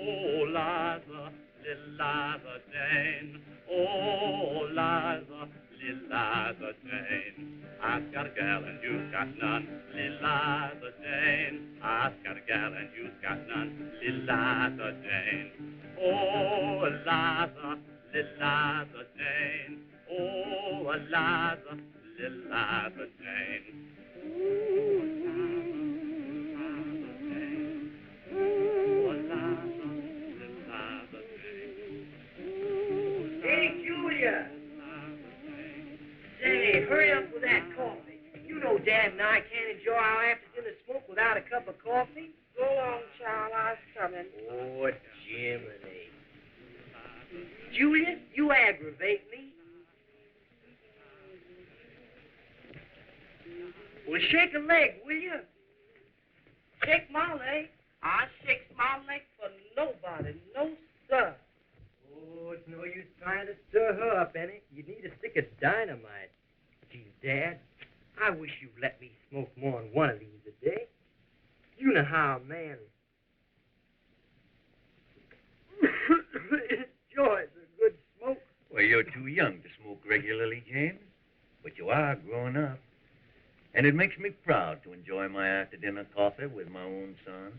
Oh, Liza, little Liza Jane. Oh, Liza, little Liza Jane. I've got a gal and you've got none, little Liza Jane. I've got a gal and you've got none, little Liza Jane. Oh, Liza, little Liza Jane. Oh, Liza, little Liza Jane. Hey, Julia! Say, hurry up with that coffee. You know Dad and I can't enjoy our after-dinner smoke without a cup of coffee. Go along, child. I was coming. Oh, Jiminy. Julia, you aggravate me. Well, shake a leg, will you? Shake my leg. I shakes my leg for nobody. No, sir. Oh, it's no use trying to stir her up, Annie. You need a stick of dynamite. Gee, Dad, I wish you'd let me smoke more than one of these a day. You know how a man... It sure is a good smoke. Well, you're too young to smoke regularly, James. But you are growing up. And it makes me proud to enjoy my after-dinner coffee with my own son.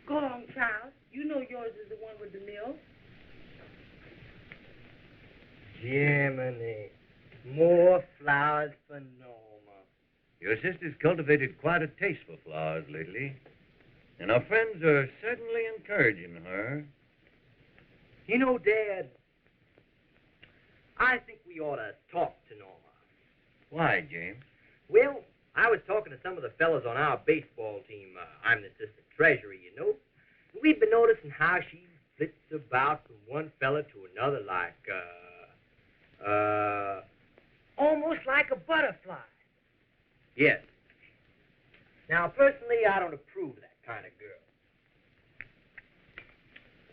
Go along, child. You know yours is the one with the milk. Jiminy. More flowers for Norma. Your sister's cultivated quite a taste for flowers lately. And our friends are certainly encouraging her. You know, Dad, I think we ought to talk to Norma. Why, James? Well, I was talking to some of the fellas on our baseball team. I'm the assistant treasurer, you know. We've been noticing how she flits about from one fella to another like, almost like a butterfly. Yes. Now, personally, I don't approve of that kind of girl.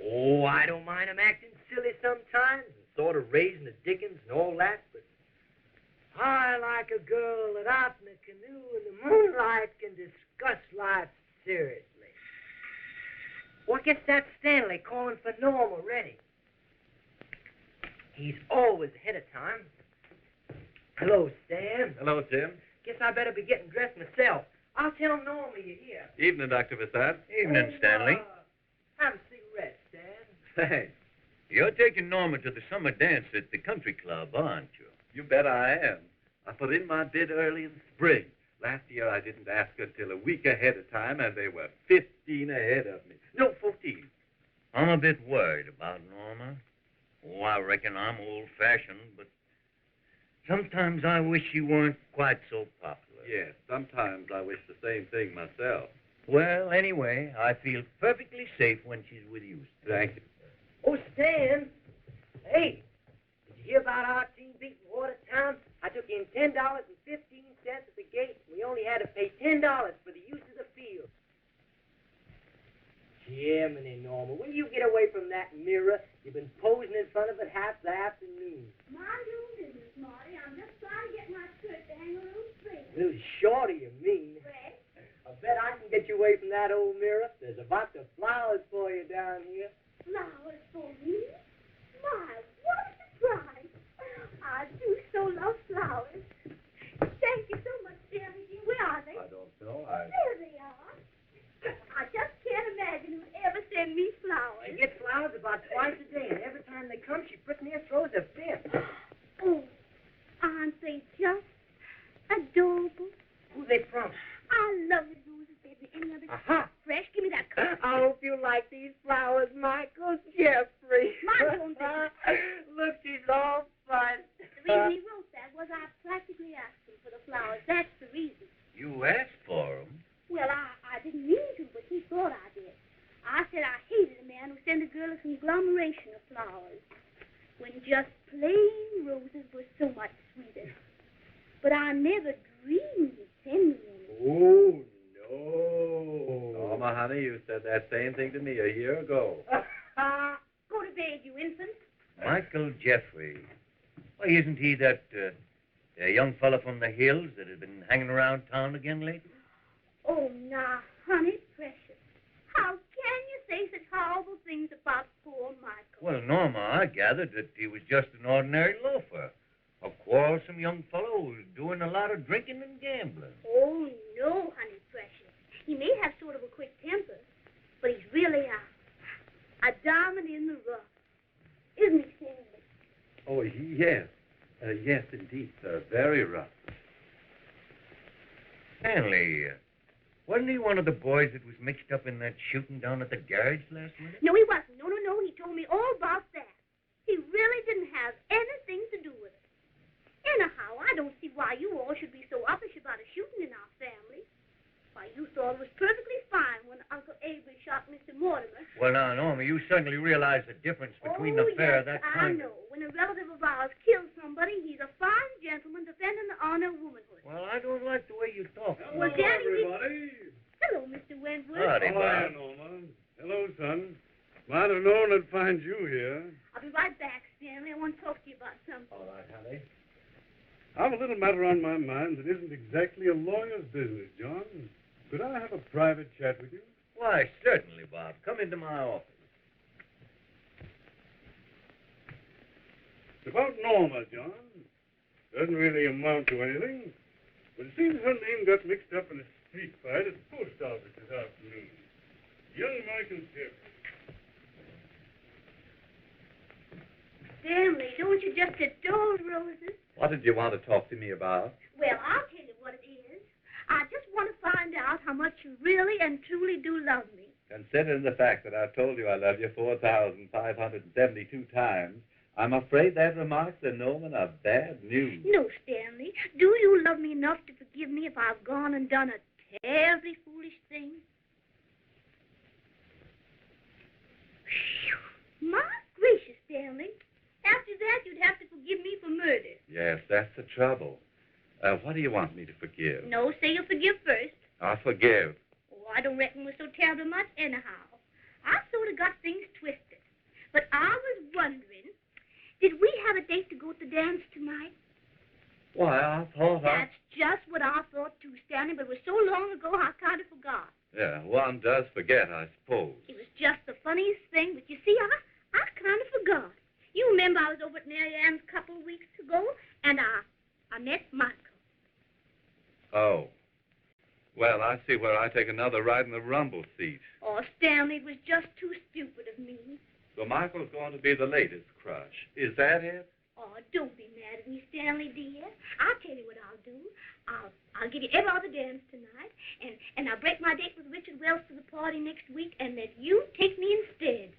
Oh, I don't mind 'em acting silly sometimes and sort of raising the dickens and all that, but I like a girl that out in a canoe in the moonlight can discuss life seriously. Well, I guess that's Stanley calling for Norma already. He's always ahead of time. Hello, Stan. Hello, Tim. Guess I better be getting dressed myself. I'll tell Norma you're here. Evening, Dr. Besant. Evening, Stanley. Have a cigarette, Stan. Thanks. You're taking Norma to the summer dance at the country club, aren't you? You bet I am. I put in my bid early in spring. Last year I didn't ask until a week ahead of time, and they were 15 ahead of me. No, 14. I'm a bit worried about Norma. Oh, I reckon I'm old-fashioned, but sometimes I wish she weren't quite so popular. Yes, sometimes I wish the same thing myself. Well, anyway, I feel perfectly safe when she's with you. Thank you. Oh, Stan. Hey, did you hear about our team beating Watertown? I took in $10.15 at the gate. We only had to pay $10 for the use of the field. Jiminy, Norma, will you get away from that mirror? You've been posing in front of it half the afternoon. Mind your own business, Marty. I'm just trying to get my skirt to hang a little straight. A little shorter, you mean? Fred? I bet I can get you away from that old mirror. There's a box of flowers for you down here. Flowers for me? My, what a surprise. I do so love flowers. Thank you so much, Jerry. Where are they? I don't know. There they are. I just can't imagine who'd ever send me flowers. She gets flowers about twice a day, and every time they come, she pretty near throws a fit. Oh, aren't they just adorable? Who's they from? I love the roses, baby. Any other Aha! fresh? Give me that coat. I hope you like these flowers, Michael Jeffrey. My own business. Look, she's all fun. The reason he wrote that was I practically asked him for the flowers. That's the reason. You asked for them. Well, I didn't mean to, but he thought I did. I said I hated a man who sent a girl a conglomeration of flowers when just plain roses were so much sweeter. But I never dreamed he'd send me any. Oh, no. Norma, honey, you said that same thing to me a year ago. Go to bed, you infant. Michael Jeffrey. Why, isn't he that A young fella from the hills that has been hanging around town again lately? Oh, now, honey, precious. How can you say such horrible things about poor Michael? Well, Norma, I gathered that he was just an ordinary loafer. A quarrelsome young fellow who was doing a lot of drinking and gambling. Oh, no, honey, precious. He may have sort of a quick temper, but he's really a diamond in the rough. Isn't he, Stanley? Oh, yes. Yes, indeed, sir. Very rough. Stanley, wasn't he one of the boys that was mixed up in that shooting down at the garage last minute? No, he wasn't. No. He told me all about that. He really didn't have anything to do with it. Anyhow, I don't see why you all should be so uppish about a shooting in our family. Why, you thought it was perfectly fine when Uncle Avery shot Mr. Mortimer. Well, now, Norma, you certainly realize the difference between the affair of that kind. I know. When a relative of ours kills somebody, he's a fine gentleman defending the honor of womanhood. Well, I don't like the way you talk. Well, Daddy, everybody. Hello, Mr. Wentworth. Howdy, How are Bob. you, Norma? Hello, son. Might have known I'd find you here. I'll be right back, Stanley. I want to talk to you about something. All right, honey. I've a little matter on my mind that isn't exactly a lawyer's business, John. Could I have a private chat with you? Why, certainly, Bob. Come into my office. It's about Norma, John. Doesn't really amount to anything. But it seems her name got mixed up in a street fight at the post office this afternoon. Young Michael Tiff. Stanley, don't you just adore roses? What did you want to talk to me about? Well, I'll tell you what it is. I just want to find out how much you really and truly do love me. Considering the fact that I've told you I love you 4,572 times, I'm afraid that remark's an omen of bad news. No, Stanley. Do you love me enough to forgive me if I've gone and done a terribly foolish thing? Phew. My gracious, Stanley. After that, you'd have to forgive me for murder. Yes, that's the trouble. What do you want me to forgive? No, say you forgive first. I'll forgive. Oh, I don't reckon we're so terribly much anyhow. I sort of got things twisted. But I was wondering, did we have a date to go to the dance tonight? Why, I thought That's just what I thought too, Stanley, but it was so long ago I kind of forgot. Yeah, one does forget, I suppose. It was just the funniest thing, but you see, I kind of forgot. You remember I was over at Mary Ann's a couple of weeks ago, and I met Michael. Oh. Well, I see where I take another ride in the rumble seat. Oh, Stanley, it was just too stupid of me. So Michael's going to be the latest crush. Is that it? Oh, don't be mad at me, Stanley, dear. I'll tell you what I'll do. I'll give you every other dance tonight, and I'll break my date with Richard Wells for the party next week, and let you take me instead.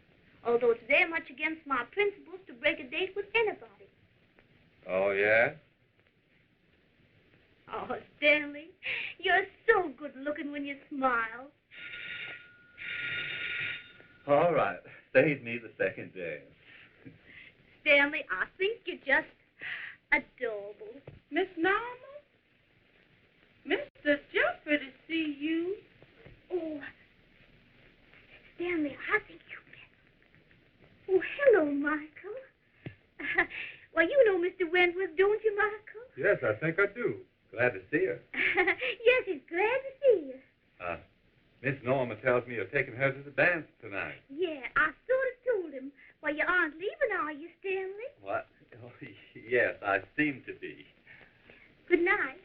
Although it's very much against my principles to break a date with anybody. Oh, yeah? Oh, Stanley, you're so good-looking when you smile. All right. Save me the second dance. Stanley, I think you're just adorable. Miss Norma? Mr. Jeffrey to see you. Oh, Stanley, I think you better. Oh, hello, Michael. Well, you know Mr. Wentworth, don't you, Michael? Yes, I think I do. Glad to see her. Yes, he's glad to see you. Miss Norma tells me you're taking her to the dance tonight. Yeah, I sort of told him. Well, you aren't leaving, are you, Stanley? What? Oh, yes, I seem to be. Good night.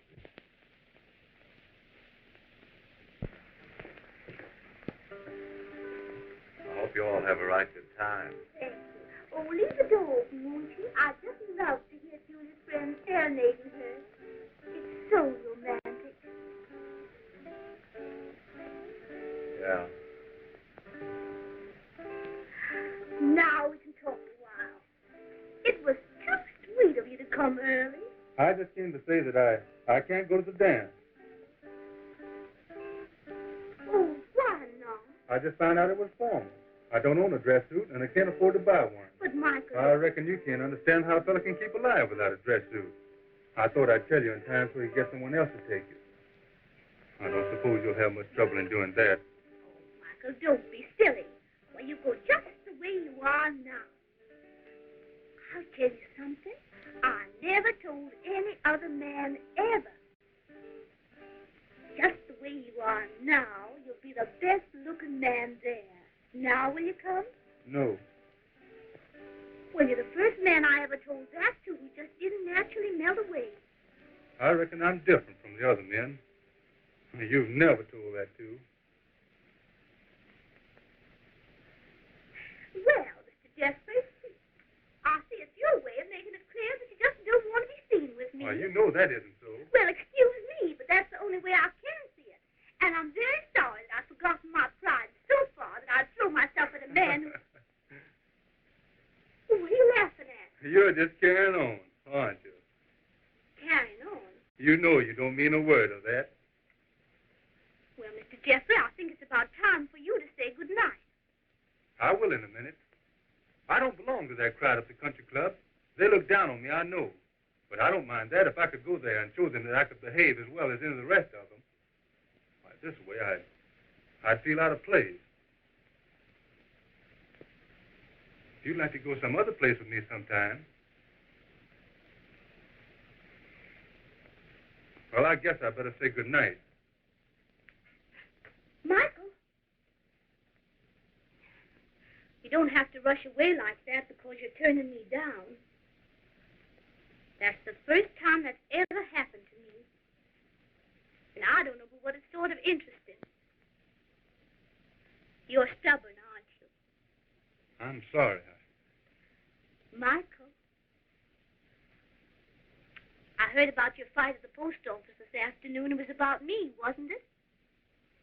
I hope you all have a right good time. Thank you. Oh, leave the door open, won't you? I just love to hear Julie's friends serenading her. It's so romantic. Yeah. Now we can talk a while. It was too sweet of you to come early. I just came to say that I can't go to the dance. Oh, why not? I just found out it was formal. I don't own a dress suit, and I can't afford to buy one. But, Michael... I reckon you can't understand how a fella can keep alive without a dress suit. I thought I'd tell you in time so you get someone else to take you. I don't suppose you'll have much trouble in doing that. Michael, don't be silly. Well, you go just the way you are now. I'll tell you something. I never told any other man ever. Just the way you are now, you'll be the best-looking man there. Now will you come? No. Well, you're the first man I ever told that to. He just didn't naturally melt away. I reckon I'm different from the other men. You've never told that to. Well, Mr. Jeffrey, I see it's your way of making it clear that you just don't want to be seen with me. Why, you know that isn't so. Well, excuse me, but that's the only way I can see it. And I'm very sorry that I've forgotten my pride so far that I'd throw myself at a man who... What are you laughing at? You're just carrying on, aren't you? Carrying on? You know you don't mean a word of that. Well, Mr. Jeffrey, I think it's about time for you to say good night. I will in a minute. I don't belong to that crowd at the country club. They look down on me, I know. But I don't mind that if I could go there and show them that I could behave as well as any of the rest of them. Why, this way I'd feel out of place. If you'd like to go some other place with me sometime. Well, I guess I better say good night. Michael, you don't have to rush away like that because you're turning me down. That's the first time that's ever happened to me. And I don't know but what it's sort of interesting. You're stubborn, aren't you? I'm sorry. Michael, I heard about your fight at the post office this afternoon. It was about me, wasn't it?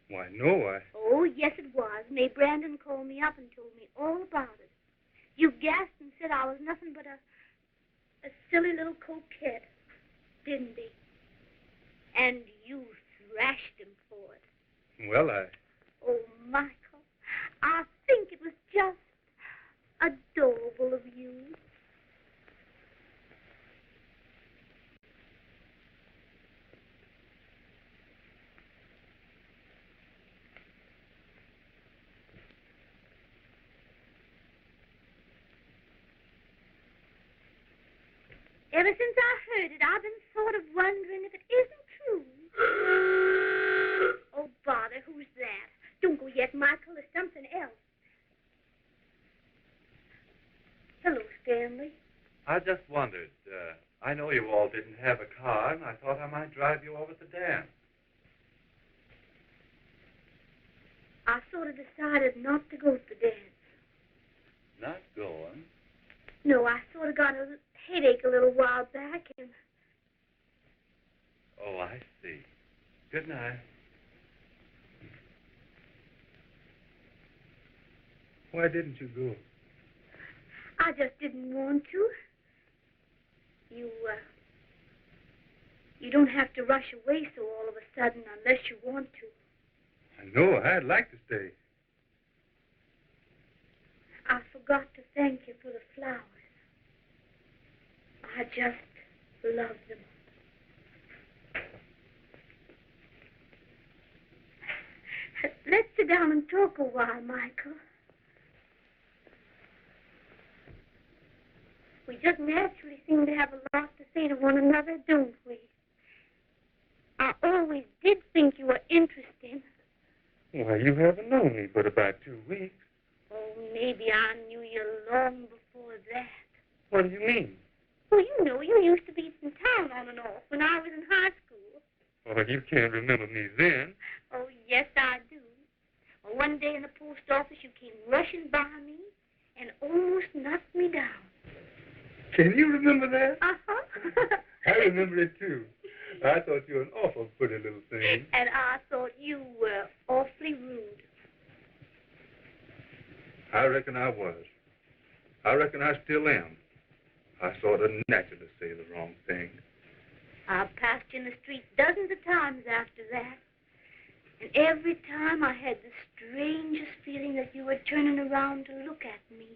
Why, no, Oh, yes, it was. May Brandon called me up and told me all about it. You gasped and said I was nothing but a silly little coquette, didn't he? And you thrashed him for it. Well, Oh, Michael, I think it was just adorable of you. Ever since I heard it, I've been sort of wondering if it isn't true. Oh, bother, who's that? Don't go yet, Michael. There's something else. Hello, Stanley. I just wondered. I know you all didn't have a car, and I thought I might drive you over to the dance. I sort of decided not to go to the dance. Not going? No, I sort of got a headache a little while back, and... Oh, I see. Good night. why didn't you go? I just didn't want to. You don't have to rush away so all of a sudden unless you want to. I know. I'd like to stay. I forgot to thank you for the flowers. I just love them. Let's sit down and talk a while, Michael. We just naturally seem to have a lot to say to one another, don't we? I always did think you were interesting. Why, you haven't known me but about 2 weeks. Oh, maybe I knew you long before that. What do you mean? Well, you know, you used to be in town on and off when I was in high school. Oh, you can't remember me then. Oh, yes, I do. Well, one day in the post office, you came rushing by me and almost knocked me down. Can you remember that? Uh-huh. I remember it, too. I thought you were an awful pretty little thing. And I thought you were awfully rude. I reckon I was. I reckon I still am. I sort of naturally say the wrong thing. I've passed you in the street dozens of times after that. And every time I had the strangest feeling that you were turning around to look at me.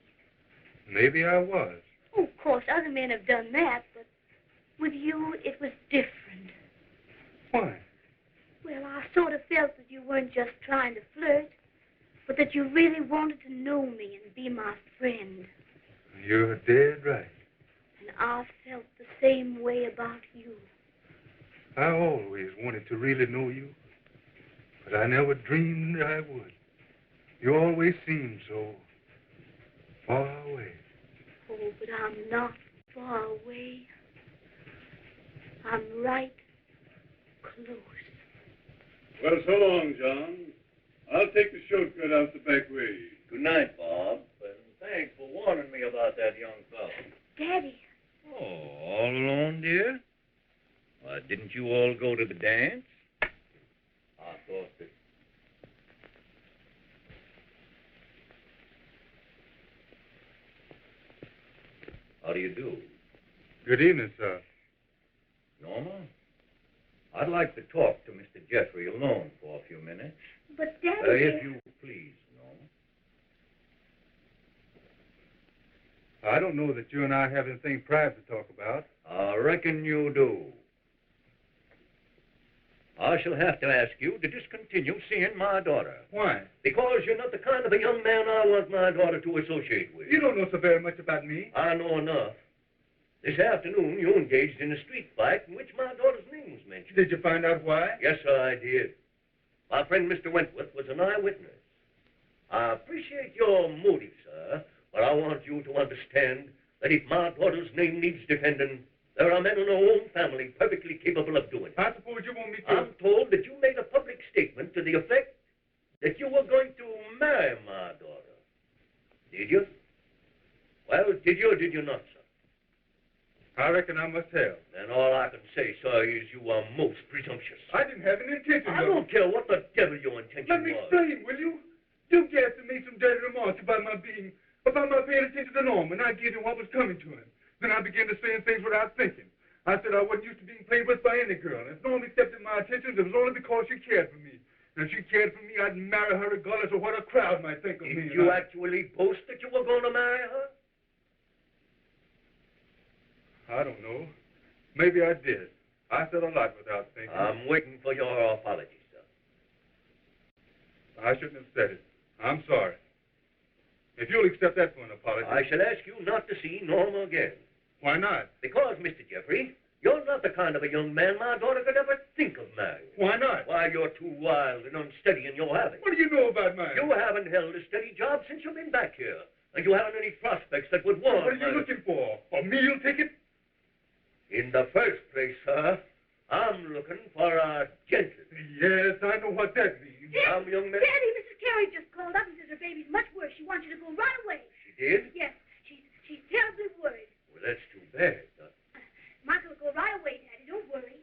Maybe I was. Oh, of course, other men have done that, but with you, it was different. Why? Well, I sort of felt that you weren't just trying to flirt, but that you really wanted to know me and be my friend. You're dead right. And I felt the same way about you. I always wanted to really know you, but I never dreamed I would. You always seemed so far away. Oh, but I'm not far away. I'm right close. Well, so long, John. I'll take the shortcut out the back way. Good night, Bob. And thanks for warning me about that young fellow. Daddy. Oh, all alone, dear? Why, didn't you all go to the dance? I thought that... How do you do? Good evening, sir. Norma? I'd like to talk to Mr. Jeffrey alone for a few minutes. But Daddy... If you please, Norma. I don't know that you and I have anything private to talk about. I reckon you do. I shall have to ask you to discontinue seeing my daughter. Why? Because you're not the kind of a young man I want my daughter to associate with. You don't know so very much about me. I know enough. This afternoon, you engaged in a street fight in which my daughter's name was mentioned. Did you find out why? Yes, sir, I did. My friend, Mr. Wentworth, was an eyewitness. I appreciate your motive, sir, but I want you to understand that if my daughter's name needs defending, there are men in her own family perfectly capable of doing it. I suppose you want me to... I'm told that you made a public statement to the effect that you were going to marry my daughter. Did you? Well, did you or did you not, sir? I reckon I must have. Then all I can say, sir, is you are most presumptuous. I didn't have any intention I don't care what the devil your intention Let me was. explain, will you? You guessed and made some dirty remarks about my paying attention to Norma, and I gave him what was coming to him. Then I began to say things without thinking. I said I wasn't used to being played with by any girl. And if Norma accepted my attentions, it was only because she cared for me. And if she cared for me, I'd marry her regardless of what a crowd might think of me. Did you actually boast that you were going to marry her? I don't know. Maybe I did. I said a lot without thinking. I'm waiting for your apology, sir. I shouldn't have said it. I'm sorry. If you'll accept that for an apology... I shall ask you not to see Norma again. Why not? Because, Mr. Jeffrey, you're not the kind of a young man my daughter could ever think of marrying. Why not? Why, you're too wild and unsteady in your habits. What do you know about mine? You haven't held a steady job since you've been back here. And you haven't any prospects that would warrant... What are you looking for? A meal ticket? In the first place, sir, I'm looking for a gentleman. Yes, I know what that means. I'm young man... Daddy, Mrs. Carey just called up and says her baby's much worse. She wants you to go right away. She did? Yes, she's terribly worried. Well, that's too bad. Michael will go right away, Daddy. Don't worry.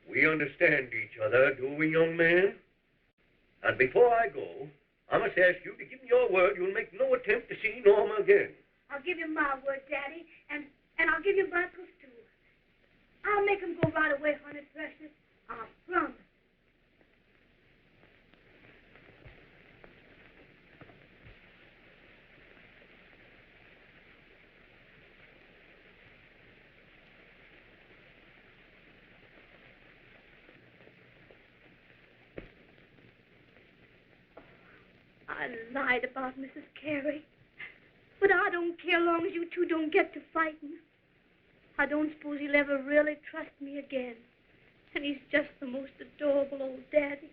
We understand each other, do we, young man? And before I go, I must ask you to give me your word you'll make no attempt to see Norma again. I'll give you my word, Daddy, and I'll give you Michael's too. I'll make him go right away, honey precious. I promise. I lied about Mrs. Carey. But I don't care long as you two don't get to fighting. I don't suppose he'll ever really trust me again. And he's just the most adorable old daddy.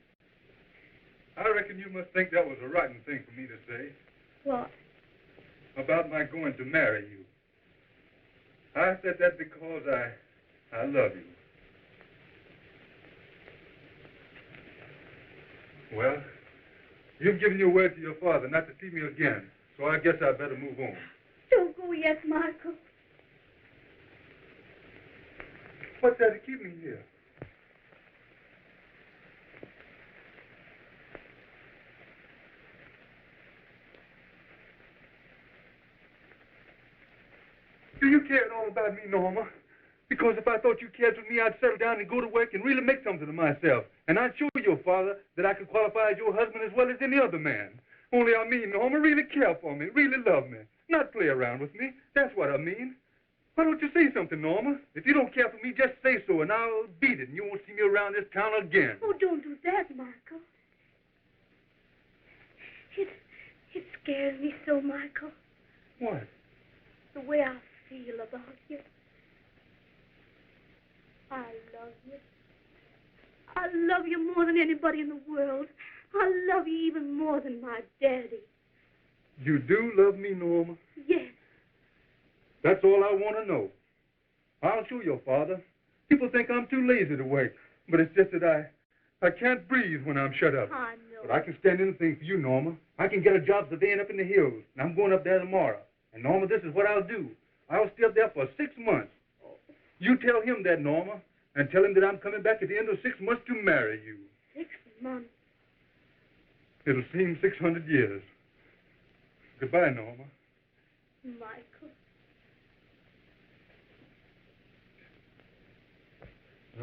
I reckon you must think that was a rotten thing for me to say. What? About my going to marry you. I said that because I love you. Well, you've given your word to your father not to see me again, so I guess I'd better move on. Don't go yet, Michael. What's that to keep me here? Do you care at all about me, Norma? Because if I thought you cared for me, I'd settle down and go to work and really make something of myself. And I'd show your father that I could qualify as your husband as well as any other man. Only I mean, Norma, really care for me, really love me. Not play around with me. That's what I mean. Why don't you say something, Norma? If you don't care for me, just say so, and I'll beat it, and you won't see me around this town again. Oh, don't do that, Michael. It scares me so, Michael. What? The way I feel about you. I love you. I love you more than anybody in the world. I love you even more than my daddy. You do love me, Norma? Yes. That's all I want to know. I'll show your father. People think I'm too lazy to work, but it's just that I can't breathe when I'm shut up. I know. But I can stand anything for you, Norma. I can get a job surveying up in the hills, and I'm going up there tomorrow. And, Norma, this is what I'll do. I'll stay up there for 6 months. You tell him that, Norma, and tell him that I'm coming back at the end of 6 months to marry you. 6 months? It'll seem 600 years. Goodbye, Norma. Michael.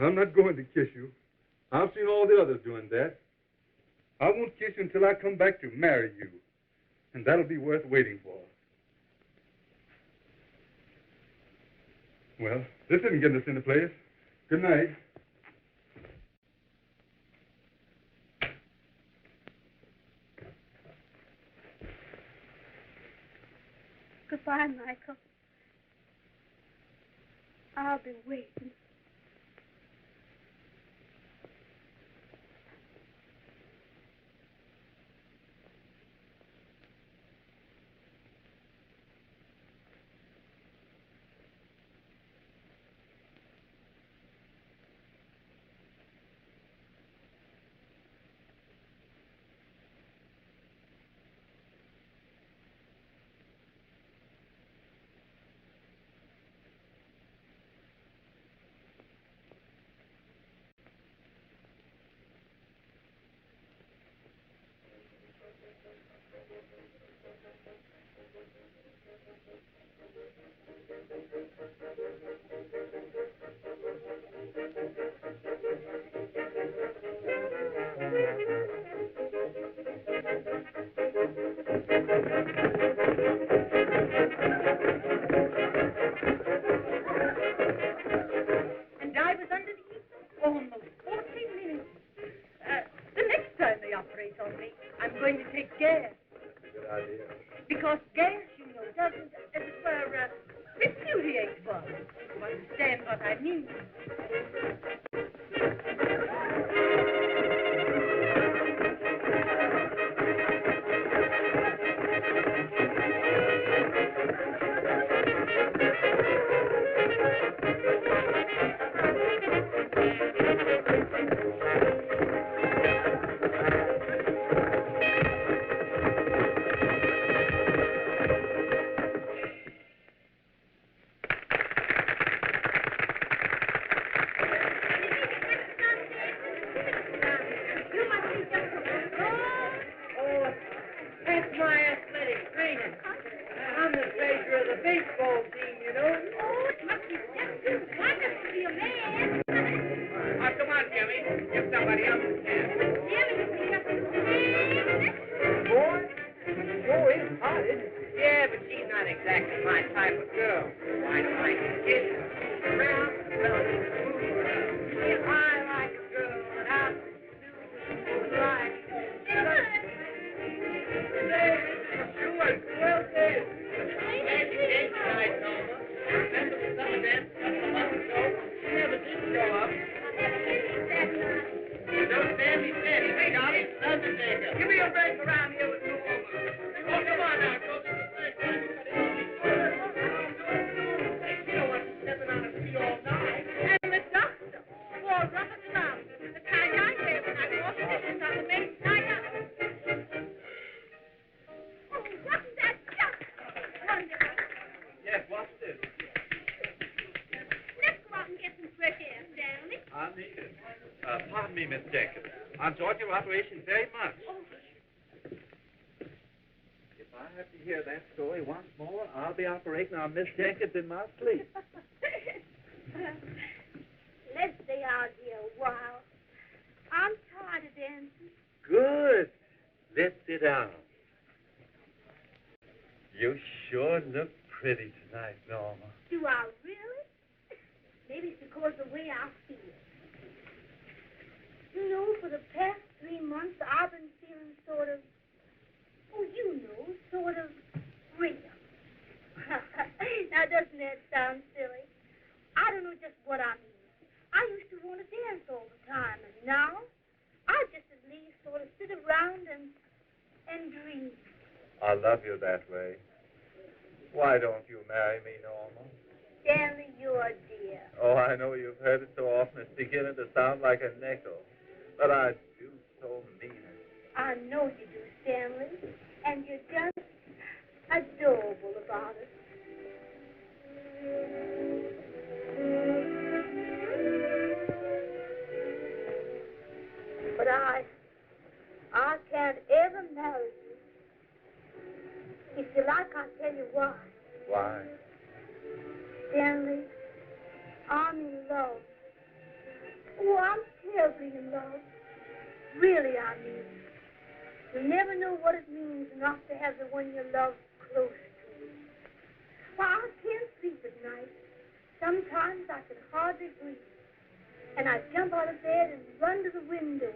I'm not going to kiss you. I've seen all the others doing that. I won't kiss you until I come back to marry you. And that'll be worth waiting for. Well, this isn't getting us into place. Good night. Goodbye, Michael. I'll be waiting. And I was under the heat for almost 40 minutes. The next time they operate on me, I'm going to take gas. Good idea. Because gas, you know, doesn't, as it were, repudiate one. You understand what I mean? Pardon me, Miss Jenkins. I enjoyed your operation very much. If I have to hear that story once more, I'll be operating on Miss Jenkins in my sleep. Let's stay out here a while. I'm tired of dancing. Good. Let's sit down. You sure look pretty tonight, Norma. Do I really? Maybe it's because of the way I feel. You know, for the past 3 months, I've been feeling sort of, sort of real. Now, doesn't that sound silly? I don't know just what I mean. I want to dance all the time, and now I just at least sort of sit around and dream. I love you that way. Why don't you marry me, Norma? Stanley, you're a dear. Oh, I know you've heard it so often it's beginning to sound like a nickel. But I do so mean it. I know you do, Stanley, and you're just adorable about it. But I can't ever marry you. If you like, I'll tell you why. Why? Stanley, I'm in love. Oh, I'm terribly in love. Really, I mean. You never know what it means not to have the one you love close to you. Well, I can't sleep at night. Sometimes I can hardly breathe. And I jump out of bed and run to the window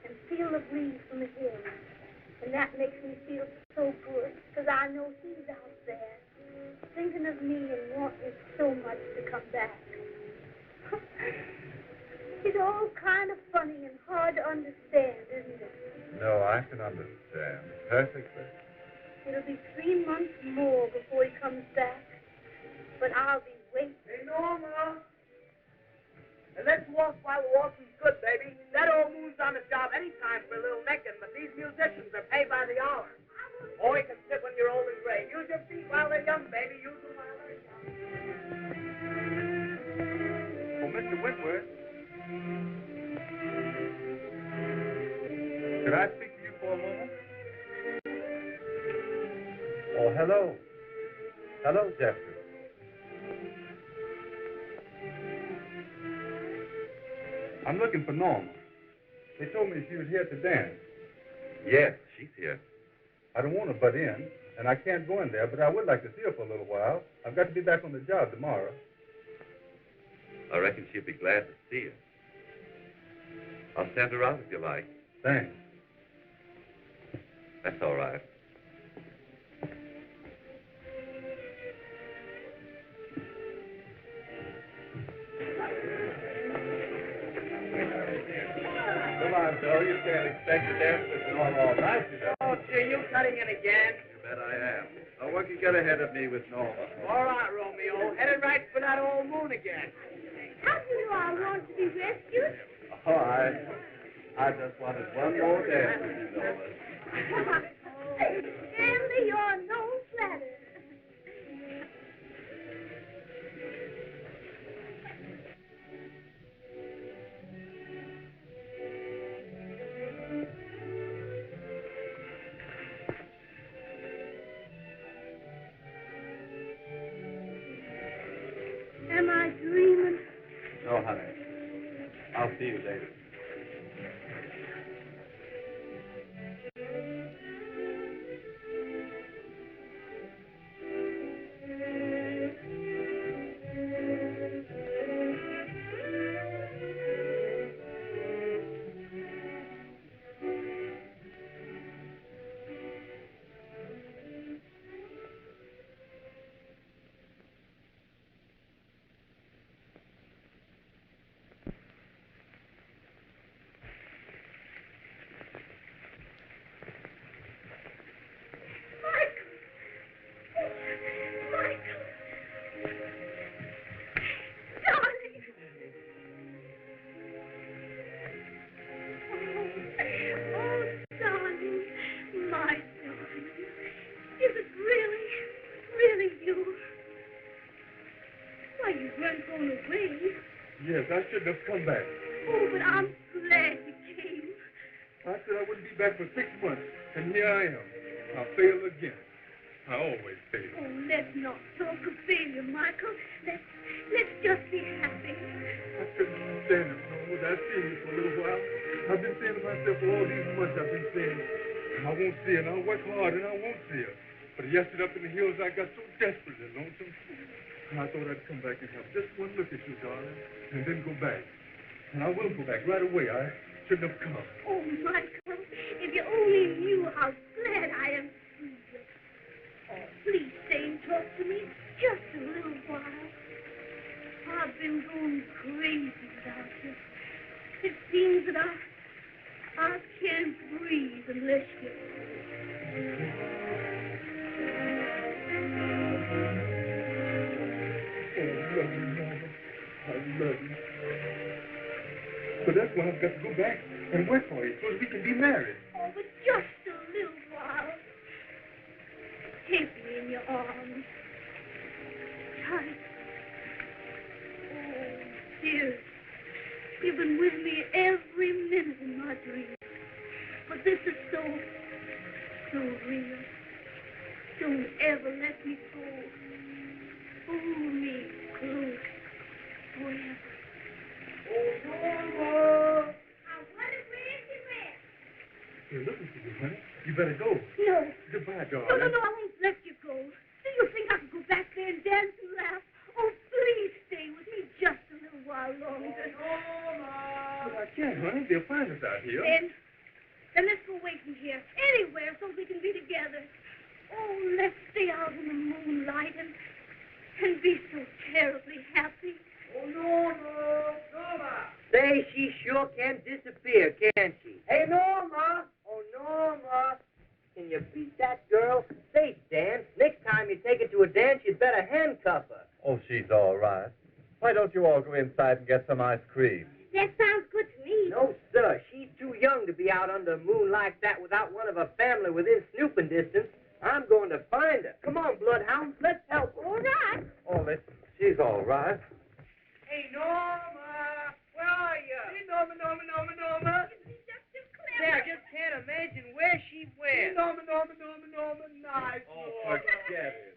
and feel the breeze from the hills. And that makes me feel so good, because I know he's out there, thinking of me and wanting so much to come back. It's all kind of funny and hard to understand, isn't it? No, I can understand perfectly. It'll be 3 months more before he comes back, but I'll be waiting. Hey, Norma. And let's walk while the walking's good, baby. That old moon's on the job anytime for a little necking, but these musicians are paid by the hour. Or you can sit when you're old and gray. Use your feet while they're young, baby. Use them while they're young. Oh, Mr. Wentworth. Could I speak to you for a moment? Oh, hello. Hello, Jeffrey. I'm looking for Norma. They told me she was here at the dance. Yes, she's here. I don't want to butt in, and I can't go in there, but I would like to see her for a little while. I've got to be back on the job tomorrow. I reckon she'd be glad to see you. I'll send her out if you like. Thanks. That's all right. Come on, Joe. You can't expect to dance with Norma all night, you know. Oh, gee, you cutting in again? You bet I am. Now, what can get ahead of me with Norma? All right, Romeo. Headed right for that old moon again. How do you know I want to be rescued? Oh, I just wanted one more dance with you, Norma. Stanley, you're no flatterer. Am I dreaming? No, honey. I'll see you later. Yes, I shouldn't have come back. Oh, but I'm glad you came. I said I wouldn't be back for 6 months, and here I am. I failed again. I always fail. Oh, let's not talk of failure, Michael. Let's just be happy. I couldn't stand it, no, without seeing you for a little while. I've been saying to myself for all these months, I've been saying, I won't see her, and I'll work hard, and I won't see her. But yesterday up in the hills, I got so desperately lonesome. I thought I'd come back and have just one look at you, darling, and then go back. And I will go back right away. I shouldn't have come. Oh, Michael, if you only knew how glad I am to see you. Oh, please stay and talk to me just a little while. I've been going crazy without you. seems that I can't breathe unless you... I love you. But that's why I've got to go back and work for you so that we can be married. Oh, but just a little while. Take me in your arms. Tight. Oh, dear. You've been with me every minute in my dreams. But this is so real. Don't ever let me go. Hold me close forever. Oh, Norma! I wonder where she went. They're looking for you, honey. You better go. No. Goodbye, darling. No, I won't let you go. Do you think I can go back there and dance and laugh? Oh, please stay with me just a little while longer. But I can't, honey. They'll find us out here. Then let's go away from here. Anywhere so we can be together. Oh, let's stay out in the moonlight and be so terribly happy. Oh, Norma! Say, she sure can disappear, can't she? Hey, Norma! Oh, Norma! Can you beat that girl? Say, Dan, next time you take her to a dance, you'd better handcuff her. Oh, she's all right. Why don't you all go inside and get some ice cream? That sounds good to me. No, sir. She's too young to be out under the moon like that without one of her family within snooping distance. I'm going to find her. Come on, bloodhounds. Let's help her. All right. Oh, she's all right. Hey, Norma! Where are you? Hey, Norma. She's just too clever. Say, I just can't imagine where she went. Norma, nice. Oh, forget it.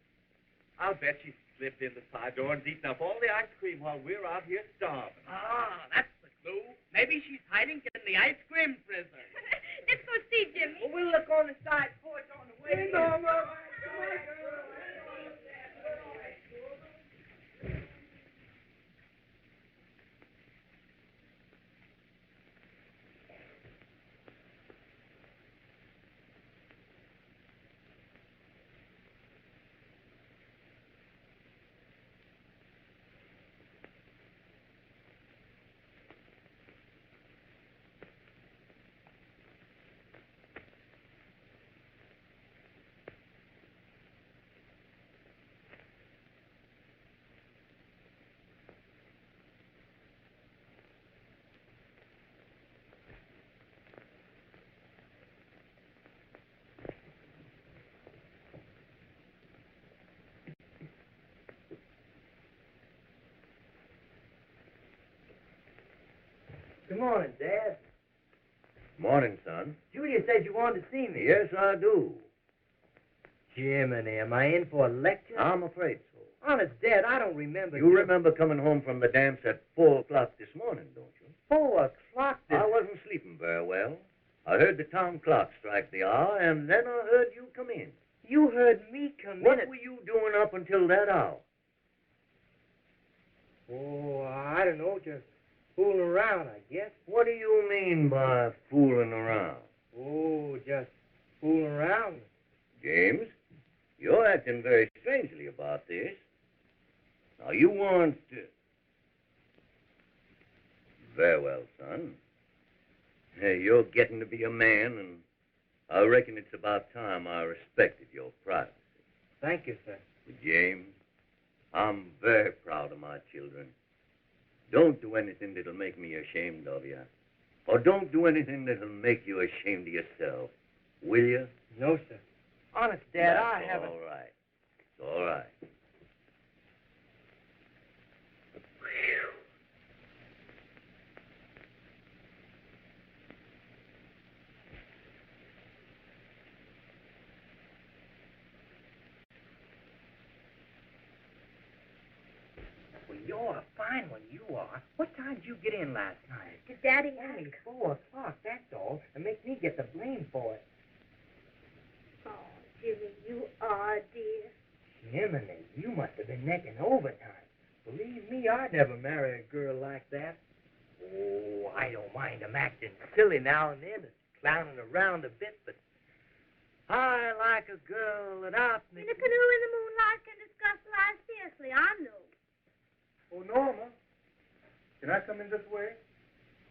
I'll bet she slipped in the side door and eaten up all the ice cream while we're out here starving. Ah, that's the clue. Maybe she's hiding in the ice cream freezer. Let's go see Jimmy. Well, we'll look on the side porch on the way. Hey, Norma. Good morning, Dad. Morning, son. Julia said you wanted to see me. Yes, I do. Jiminy, am I in for a lecture? I'm afraid so. Honest, Dad, I don't remember. You remember coming home from the dance at 4 o'clock this morning, don't you? 4 o'clock this... I wasn't sleeping very well. I heard the town clock strike the hour, and then I heard you come in. You heard me come in What were you doing up until that hour? Oh, I don't know, just fooling around, I guess. What do you mean by fooling around? Oh, just fooling around. James, you're acting very strangely about this. Now, you want to... Very well, son. Hey, you're getting to be a man, and I reckon it's about time I respected your privacy. Thank you, sir. James, I'm very proud of my children. Don't do anything that'll make me ashamed of you. Or don't do anything that'll make you ashamed of yourself. Will you? No, sir. Honest, Dad, I That's haven't... all right. It's all right. Well, you're a fine one, you are. What time did you get in last night? Did Daddy Only ask? 4 o'clock, that's all. And make me get the blame for it. Oh, Jimmy, you are, dear. Jiminy, you must have been making overtime. Believe me, I'd never marry a girl like that. Oh, I don't mind 'em acting silly now and then and clowning around a bit, but I like a girl that out In a canoe in the moonlight can discuss life seriously, I know. Oh, Norma, can I come in this way?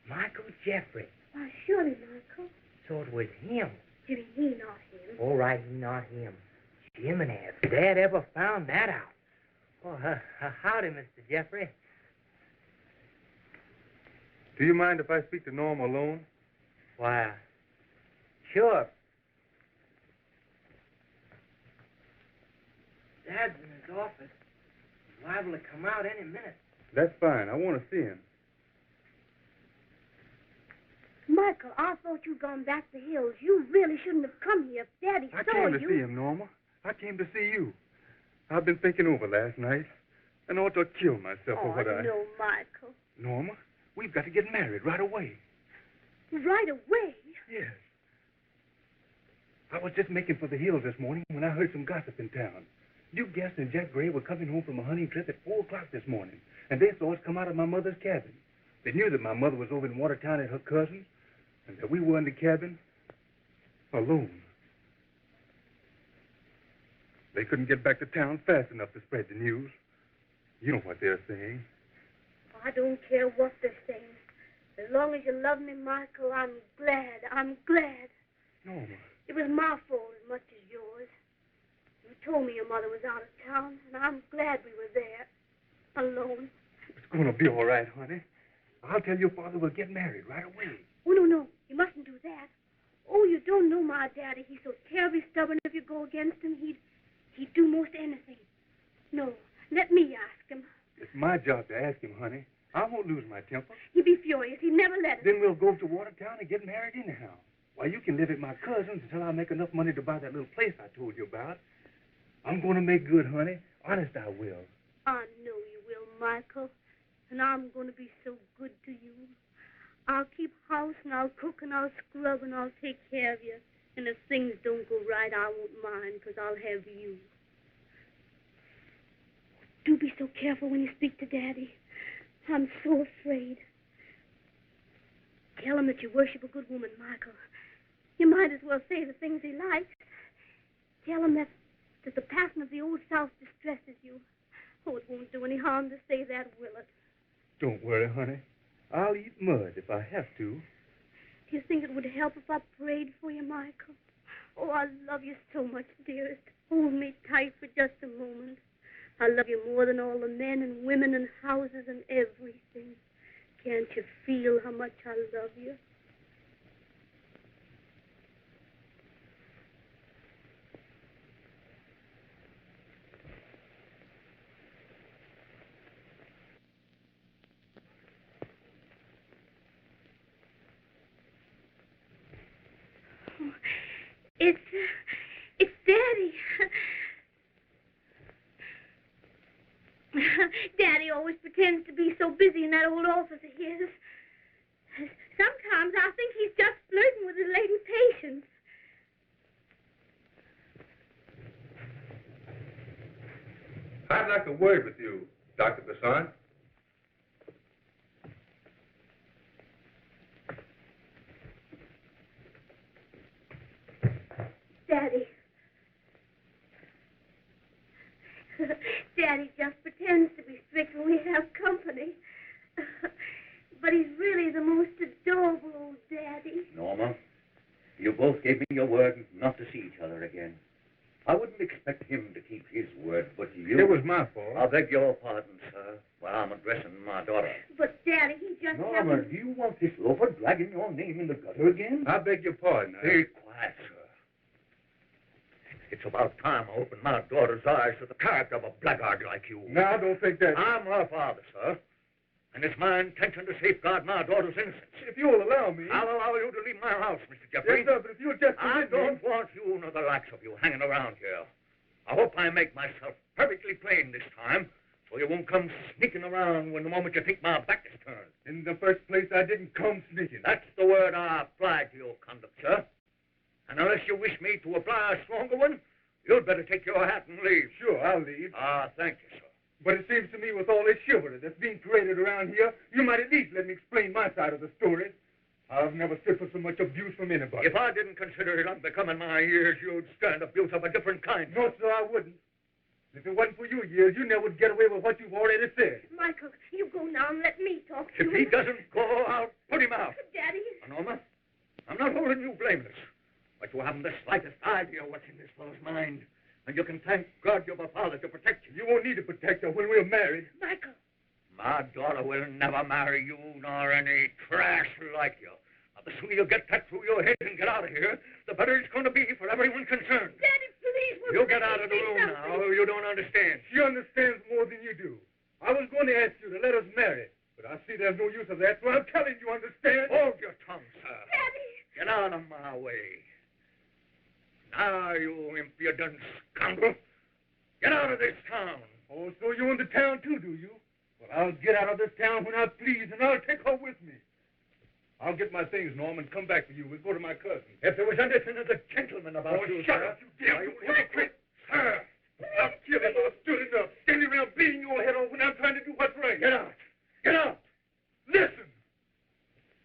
Michael Jeffrey. Why, surely, Michael. So it was him. Jimmy, he not him. All right, he not him. Jiminy, if Dad ever found that out. Oh, howdy, Mr. Jeffrey. Do you mind if I speak to Norma alone? Why, sure. Dad's in his office. He's liable to come out any minute. That's fine. I want to see him. Michael, I thought you'd gone back to the hills. You really shouldn't have come here. If Daddy I saw came to you. see him, Norma. I came to see you. I've been thinking over last night and ought to kill myself for what I... no, Michael. Norma, we've got to get married right away. Right away? Yes. I was just making for the hills this morning when I heard some gossip in town. You Guest and Jack Gray were coming home from a hunting trip at 4 o'clock this morning, and they saw us come out of my mother's cabin. They knew that my mother was over in Watertown at her cousin's, and that we were in the cabin alone. They couldn't get back to town fast enough to spread the news. You know what they're saying. I don't care what they're saying. As long as you love me, Michael, I'm glad. I'm glad. Norma. It was my fault as much as yours. You told me your mother was out of town, and I'm glad we were there. Alone. It's going to be all right, honey. I'll tell your father we'll get married right away. Oh, no. You mustn't do that. Oh, you don't know my daddy. He's so terribly stubborn. If you go against him, he'd do most anything. No, let me ask him. It's my job to ask him, honey. I won't lose my temper. He'd be furious. He'd never let us. Then we'll go to Watertown and get married anyhow. Why, you can live at my cousin's until I make enough money to buy that little place I told you about. I'm going to make good, honey. Honest, I will. I know you will, Michael. And I'm going to be so good to you. I'll keep house, and I'll cook, and I'll scrub, and I'll take care of you. And if things don't go right, I won't mind, because I'll have you. Do be so careful when you speak to Daddy. I'm so afraid. Tell him that you worship a good woman, Michael. You might as well say the things he likes. Tell him that the passion of the old South distresses you. Oh, it won't do any harm to say that, will it? Don't worry, honey. I'll eat mud if I have to. Do you think it would help if I prayed for you, Michael? Oh, I love you so much, dearest. Hold me tight for just a moment. I love you more than all the men and women and houses and everything. Can't you feel how much I love you? It's Daddy. Daddy always pretends to be so busy in that old office of his. Sometimes I think he's just flirting with his lady patients. I'd like a word with you, Dr. Besant. Daddy. Daddy just pretends to be strict when we have company. But he's really the most adorable old Daddy. Norma, you both gave me your word not to see each other again. I wouldn't expect him to keep his word, but you... It was my fault. I beg your pardon, sir, while I'm addressing my daughter. But, Daddy, he just Norma, do you want this loafer dragging your name in the gutter again? I beg your pardon. Be quiet, sir. It's about time I opened my daughter's eyes to the character of a blackguard like you. No, I don't think that... I'm her father, sir. And it's my intention to safeguard my daughter's innocence. If you'll allow me... I'll allow you to leave my house, Mr. Jeffrey. Yes, sir, but if you'll just... I don't want you nor the likes of you hanging around here. I hope I make myself perfectly plain this time, so you won't come sneaking around when the moment you think my back is turned. In the first place, I didn't come sneaking. That's the word I applied to your conduct, sir. And unless you wish me to apply a stronger one, you'd better take your hat and leave. Sure, I'll leave. Thank you, sir. But it seems to me with all this chivalry that's being created around here, you might at least let me explain my side of the story. I've never stood for so much abuse from anybody. If I didn't consider it unbecoming my years, you'd stand abuse of a different kind. No, sir, I wouldn't. If it wasn't for you years, you never would get away with what you've already said. Michael, you go now and let me talk to If him. he doesn't go, I'll put him out. Daddy. Norma, I'm not holding you blameless. But you haven't the slightest idea what's in this fellow's mind. And you can thank God you have a father to protect you. You won't need to protect her when we're married. Michael. My daughter will never marry you nor any trash like you. Now, the sooner you get that through your head and get out of here, the better it's going to be for everyone concerned. Daddy, please. You get out of the room now, or you don't understand. She understands more than you do. I was going to ask you to let us marry, but I see there's no use of that, so I'm telling you, understand? Hold your tongue, sir. Daddy. Get out of my way. Now, you impudent scoundrel. Get out of this town. Oh, so you in the town too, do you? Well, I'll get out of this town when I please, and I'll take her with me. I'll get my things, Norm, and come back for you. We'll go to my cousin. If there was anything as a gentleman about you, shut sir. up, you damn hypocrite. Sir, I'll kill him. I've stood enough. Standing around beating your head off when I'm trying to do what's right. Get out. Get out. Listen.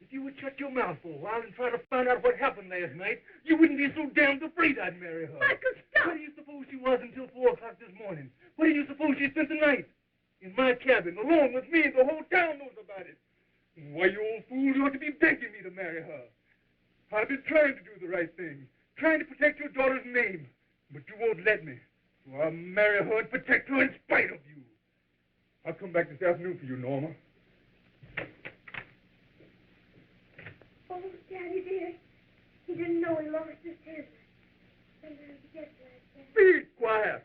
If you would shut your mouth for a while and try to find out what happened last night, you wouldn't be so damned afraid I'd marry her. Michael, stop. Where do you suppose she was until 4 o'clock this morning? Where do you suppose she spent the night? In my cabin, alone with me, and the whole town knows about it. Why, you old fool, you ought to be begging me to marry her. I've been trying to do the right thing, trying to protect your daughter's name, but you won't let me. So I'll marry her and protect her in spite of you. I'll come back this afternoon for you, Norma. Oh, Daddy dear. He didn't know he lost his temper. Sometimes he gets like that. Be quiet.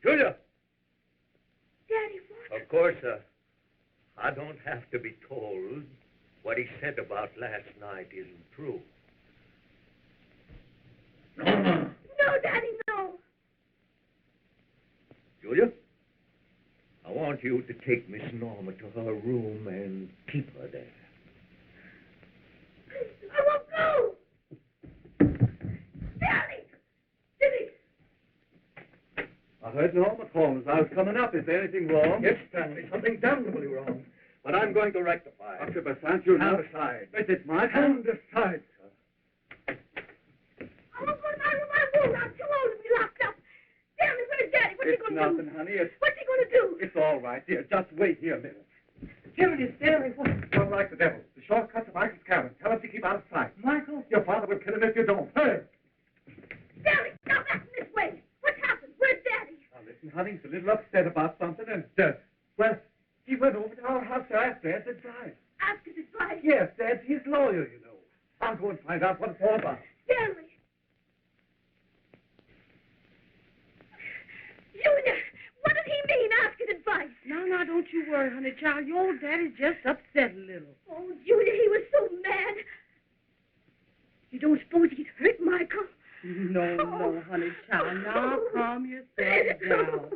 Julia. Daddy, what? Of course, I don't have to be told what he said about last night isn't true. Norma. No, Daddy, no. Julia, I want you to take Miss Norma to her room and keep her there. I won't go. Daddy! Daddy! I heard Norma call as I was coming up. Is there anything wrong? Yes, Stanley, something damnably wrong. But I'm going to rectify it. Dr. Besant, you know. Stand aside. Is it my Stand aside, sir. I won't go to my room. I'm too old to be locked up. Daddy, where's Daddy? What's he going to do? Nothing, honey. What's he going to do? It's all right, dear. Just wait here a minute. Stanley, Stanley, what? Don't like the devil. The shortcut to Michael's cabin. Tell him to keep out of sight. Michael? Your father will kill him if you don't. Hurry. Daddy, stop acting this way. What's happened? Where's Daddy? Now, listen, honey, he's a little upset about something, and, well, he went over to our house to ask Dad's advice. Ask his advice. Yes, Dad's his lawyer, you know. I'll go and find out what it's all about. Stanley. Junior, what did he mean? Ask his advice. No, don't you worry, honey, child. Your old daddy's just upset a little. Oh, Junior, he was so mad. You don't suppose he'd hurt Michael? No, honey, child. Now calm yourself down.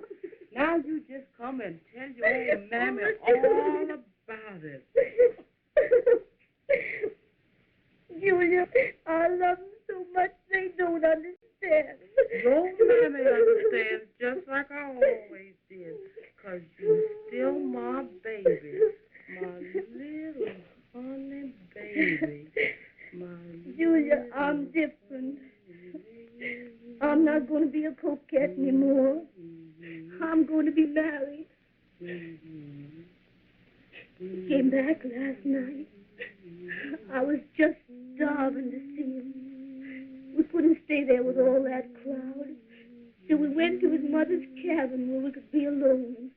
Now you just come and tell your old mammy all about it. Julia, I love them so much they don't understand. Your mammy understands just like I always did, 'cause you're still my baby, my little honey baby, Julia, I'm different. I'm not going to be a coquette anymore. I'm going to be married. He came back last night. I was just starving to see him. We couldn't stay there with all that crowd. So we went to his mother's cabin where we could be alone.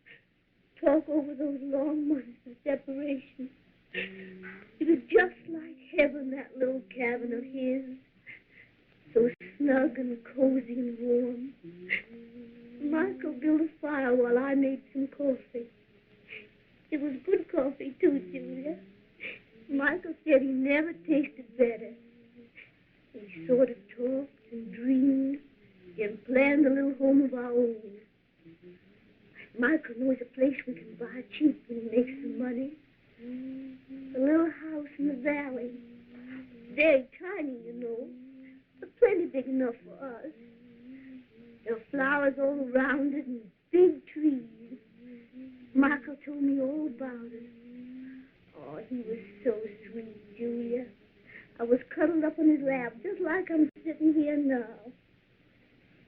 Talk over those long months of separation. It was just like heaven, that little cabin of his. So snug and cozy and warm. Michael built a fire while I made some coffee. It was good coffee, too, Julia. Michael said he never tasted better. We sort of talked and dreamed and planned a little home of our own. Michael knows a place we can buy cheap and make some money. A little house in the valley. Very tiny, you know, but plenty big enough for us. There are flowers all around it and big trees. Michael told me all about it. Oh, he was so sweet, Julia. I was cuddled up in his lap just like I'm sitting here now.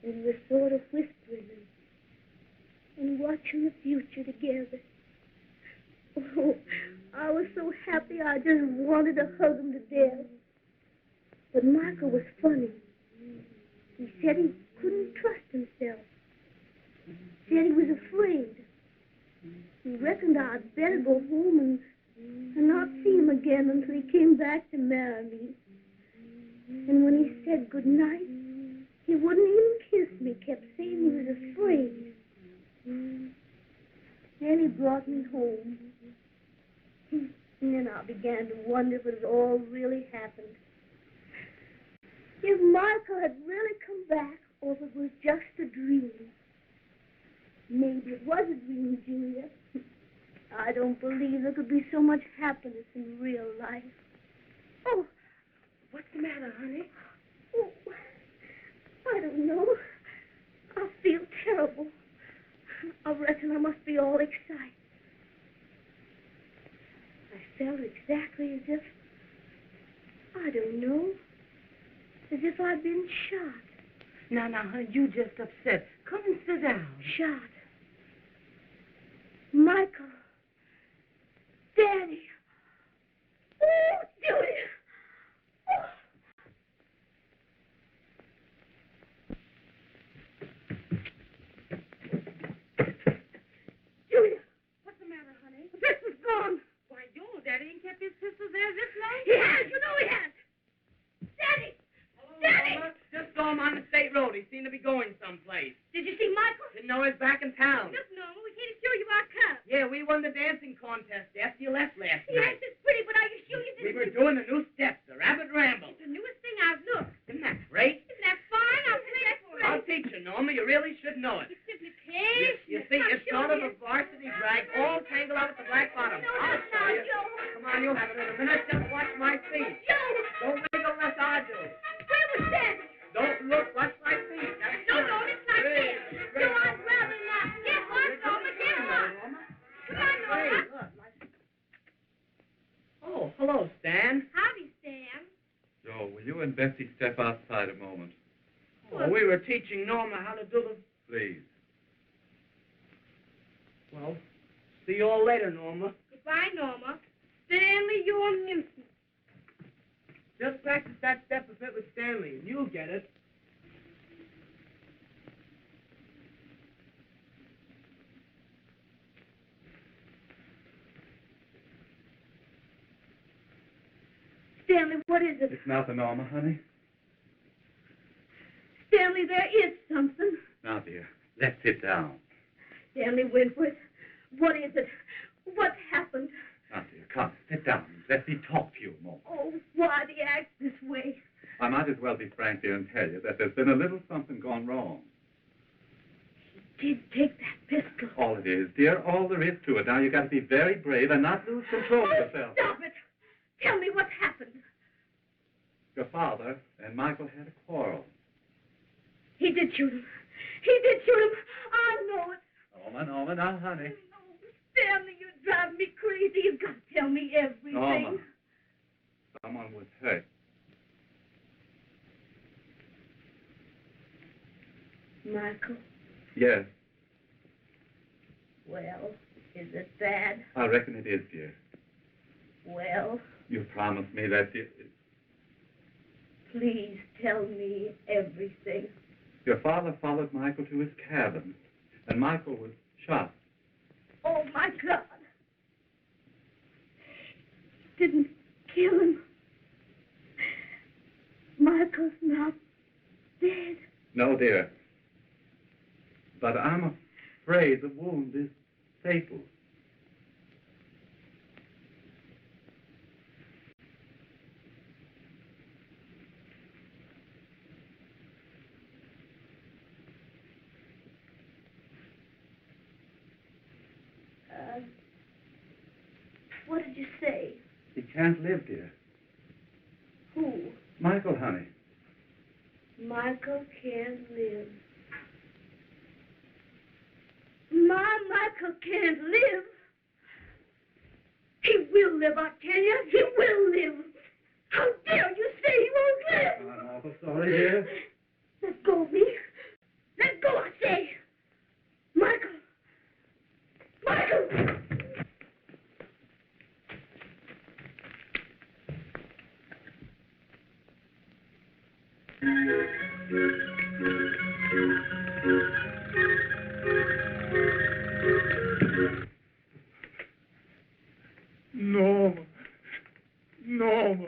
And we were sort of whispering and watching the future together. Oh, I was so happy I just wanted to hug him to death. But Michael was funny. He said he couldn't trust himself. Said he was afraid. He reckoned I'd better go home and not see him again until he came back to marry me. And when he said good night, he wouldn't even kiss me, kept saying he was afraid. Then he brought me home. And then I began to wonder if it had all really happened. If Michael had really come back, or if it was just a dream. Maybe it was a dream, Julia. I don't believe there could be so much happiness in real life. Oh, What's the matter, honey? oh, I don't know. I feel terrible. I reckon I must be all excited. I felt exactly as if, I don't know, as if I'd been shot. Now, honey, you just upset. Come and sit down. Shot. Michael. Daddy. Oh, Julia. Oh. Julia. What's the matter, honey? The pistol's gone. Why, your daddy ain't kept his pistol there this long? He has. You know he has. Daddy. Daddy. Norma, just saw him on the state road. He seemed to be going someplace. Did you see Michael? Didn't know he was back in town. Look, Norma, we came to show you our cup. Yeah, we won the dancing contest after you left last Yes, night. it's pretty, but are you sure you We didn't... were doing the new steps, the Rabbit Ramble. It's the newest thing I've looked. Isn't that great? Isn't that fine? I'll play it for you. I'll teach you, Norma. You really should know it. You simply play. You see, it's sort of a varsity drag, all tangled up with the black bottom. No, I'll that's show not you. Joe. Come on, you'll have it in a minute. Just watch my feet. Joe. Don't wiggle unless I do. Where was Daddy? Don't look. Watch my feet. That's No, right. no, it's like Great, this. great, No, I'd Norma. rather not. Get one, Norma, get one. Come on, Hey, Norma. look. Oh, hello, Stan. Howdy, Stan. Joe, will you and Bessie step outside a moment? Oh, we were teaching Norma how to do the... Please. Well, see you all later, Norma. Goodbye, Norma. Stanley, you're a nuisance. Just practice that step a bit with Stanley, and you'll get it. Stanley, what is it? It's nothing, Norma, honey. Stanley, there is something. Now, dear, let's sit down. Stanley Wentworth, what is it? What happened? Now, dear, come, sit down. Let me talk to you a moment. Oh, why do you act this way? I might as well be frank here and tell you that there's been a little something gone wrong. He did take that pistol. All it is, dear, all there is to it. Now, you got to be very brave and not lose control of yourself. Stop it. Tell me what happened. Your father and Michael had a quarrel. He did shoot him. He did shoot him. I know it. Norma, now, honey. Oh, Stanley, you drive me crazy. You've got to tell me everything. Norma, someone was hurt. Michael, Yes, well, is it bad? I reckon it is, dear. Well, You promised me that, dear. please tell me everything. Your father followed Michael to his cabin, and Michael was shot. Oh, my God. Didn't kill him. Michael's not dead. No, dear. But I'm afraid the wound is fatal. What did you say? He can't live, dear. Who? Michael, honey. Michael can't live. My Michael can't live. He will live, I tell you. He will live. How dare you say he won't live? I'm awful sorry, dear. Let go of me. Norma. Norma.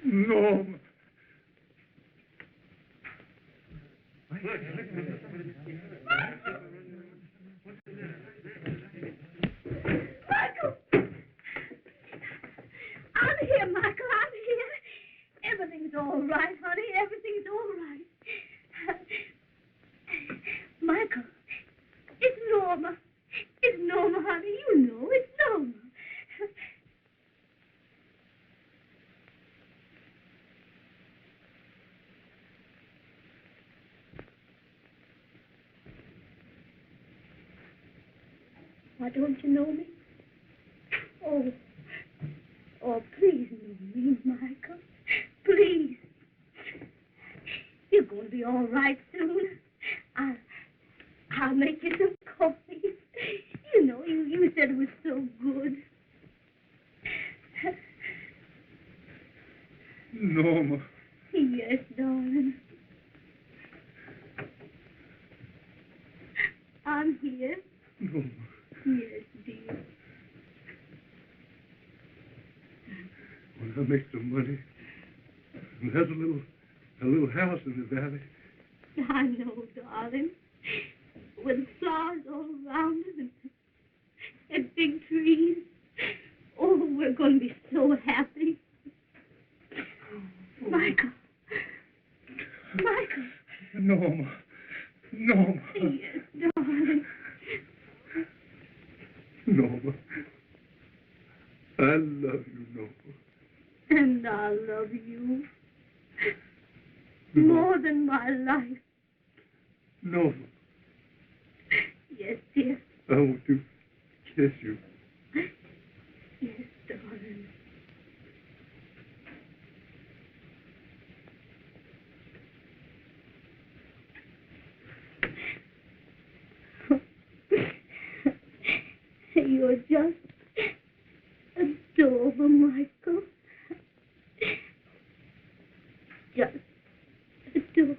Norma. Michael! I'm here, Michael. I'm here. Everything's all right, honey. Everything's all right. Michael, it's Norma. It's Norma, honey. You know it's Norma. Why don't you know me? Oh, please know me, Michael. Please. You're going to be all right soon. I'll make you some coffee. You know, you said it was so good. Norma. Yes, darling. I'm here. Norma. Yes, dear. When I make some money, and there's a little house in the valley. I know, darling. With flowers all around us and big trees. Oh, we're going to be so happy. Michael. Michael. Norma. Norma. Yes, darling. Norma. I love you, Norma. And I love you. More than my life. Norma. Yes, dear. I want to kiss you. Yes, darling. You're just adorable, Michael. Just adorable.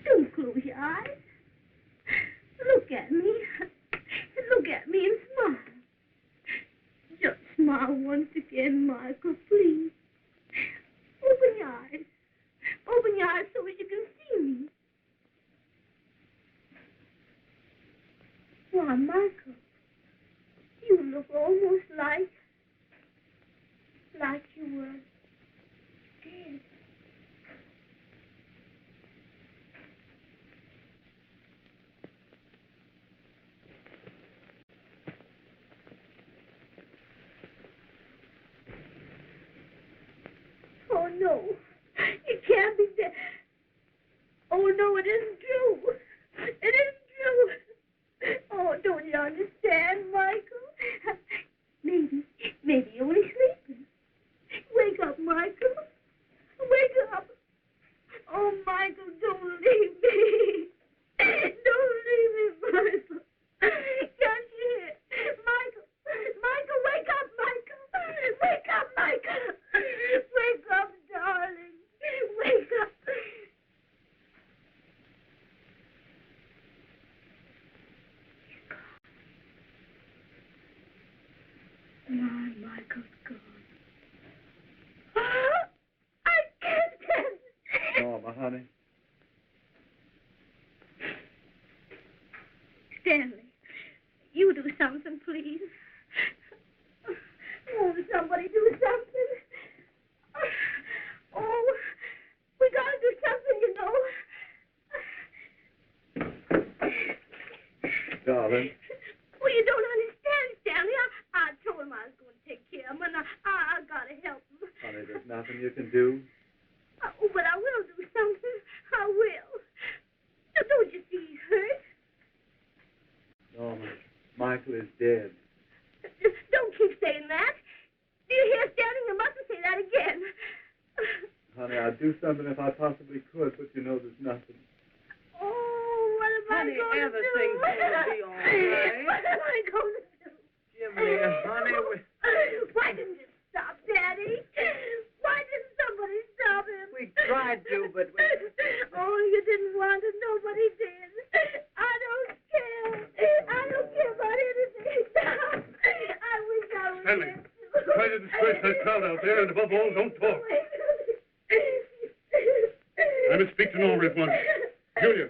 Don't close your eyes. Look at me. Look at me and smile. Just smile once again, Michael, please. Open your eyes. Open your eyes so that you can see me. Why, Michael, you look almost like you were dead. Oh, no. It can't be dead. Oh, no, it isn't true. It isn't true. Oh, don't you understand, Michael? Maybe you're only sleeping. Wake up, Michael. Wake up. Oh, Michael, don't leave me. Don't leave me, Michael. Can't you hear? Michael, wake up, Michael. Wake up, Michael. Wake up, darling. Wake up. My Michael's gone. I can't stand it. Norma, honey. Stanley, you do something, please. Won't somebody do something? Oh, we gotta do something, you know. Darling. Well, you don't understand, Stanley. I told him I was going to take care of him, and I gotta help him. Honey, there's nothing you can do. Oh, but I will do something. I will. Now, don't you see he's hurt? Norma, Michael is dead. Don't keep saying that. Do you hear, Stanley? You mustn't say that again. Honey, I'd do something if I possibly could, but you know there's nothing. Oh, what am Honey, I going to do? everything's gonna be all right. What am I going to do? Jimmy, honey, Why didn't you stop, Daddy? Why didn't somebody stop him? we tried to, but Oh, you didn't want to. Nobody did. I don't care. I don't care about anything. Stop. I wish I was Stanley, dead. try to disperse that crowd out there, and above all, don't talk. I must speak to Norma at once. Julia,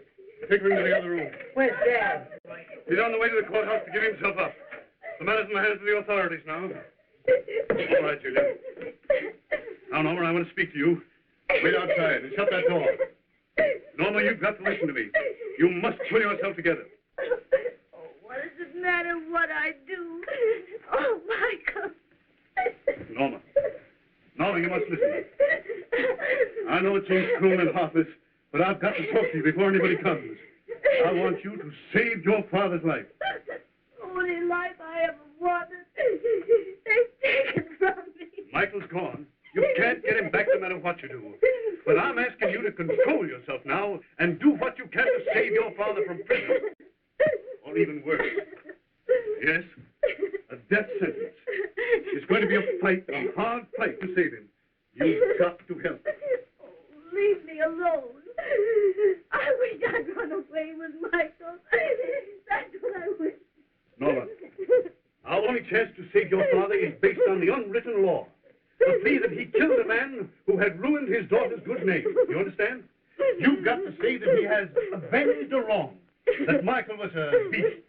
take her into the other room. where's Dad? He's on the way to the courthouse to give himself up. The matter's in the hands of the authorities now. All right, Julia. Now, Norma, I want to speak to you. Wait outside and shut that door. Norma, you've got to listen to me. You must pull yourself together. Oh, what does it matter what I do? Oh, Michael. Norma. Norma, you must listen. I know it seems cruel and heartless, but I've got to talk to you before anybody comes. I want you to save your father's life. Only life I ever wanted. They've taken from me. Michael's gone. You can't get him back no matter what you do. But I'm asking you to control yourself now and do what you can to save your father from prison. Or even worse. Yes, a death sentence. It's going to be a fight, a hard fight to save him. You've got to help. Oh, leave me alone. I wish I'd run away with Michael. That's what I wish. Norma, our only chance to save your father is based on the unwritten law. The plea that he killed a man who had ruined his daughter's good name. You understand? You've got to say that he has avenged a wrong. That Michael was a beast.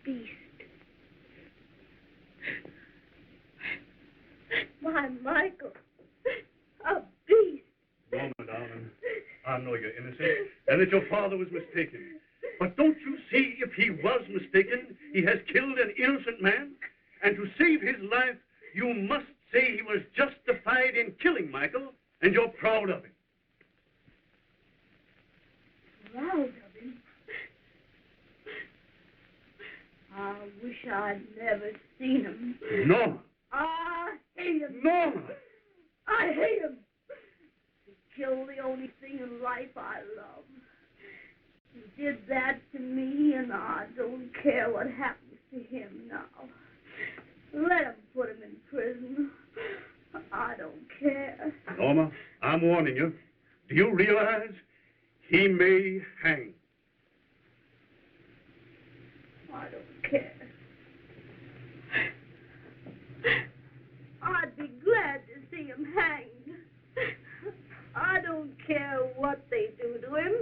Beast. My Michael. A beast. Norma, darling, I know you're innocent and that your father was mistaken. But don't you see, if he was mistaken, he has killed an innocent man? And to save his life, you must say he was justified in killing Michael, and you're proud of him. Proud of him? I wish I'd never seen him. Norma! I hate him. Norma! I hate him. He killed the only thing in life I love. He did that to me, and I don't care what happens to him now. Let him put him in prison. I don't care. Norma, I'm warning you. Do you realize he may hang? I don't care. I'd be glad to see him hanged. I don't care what they do to him.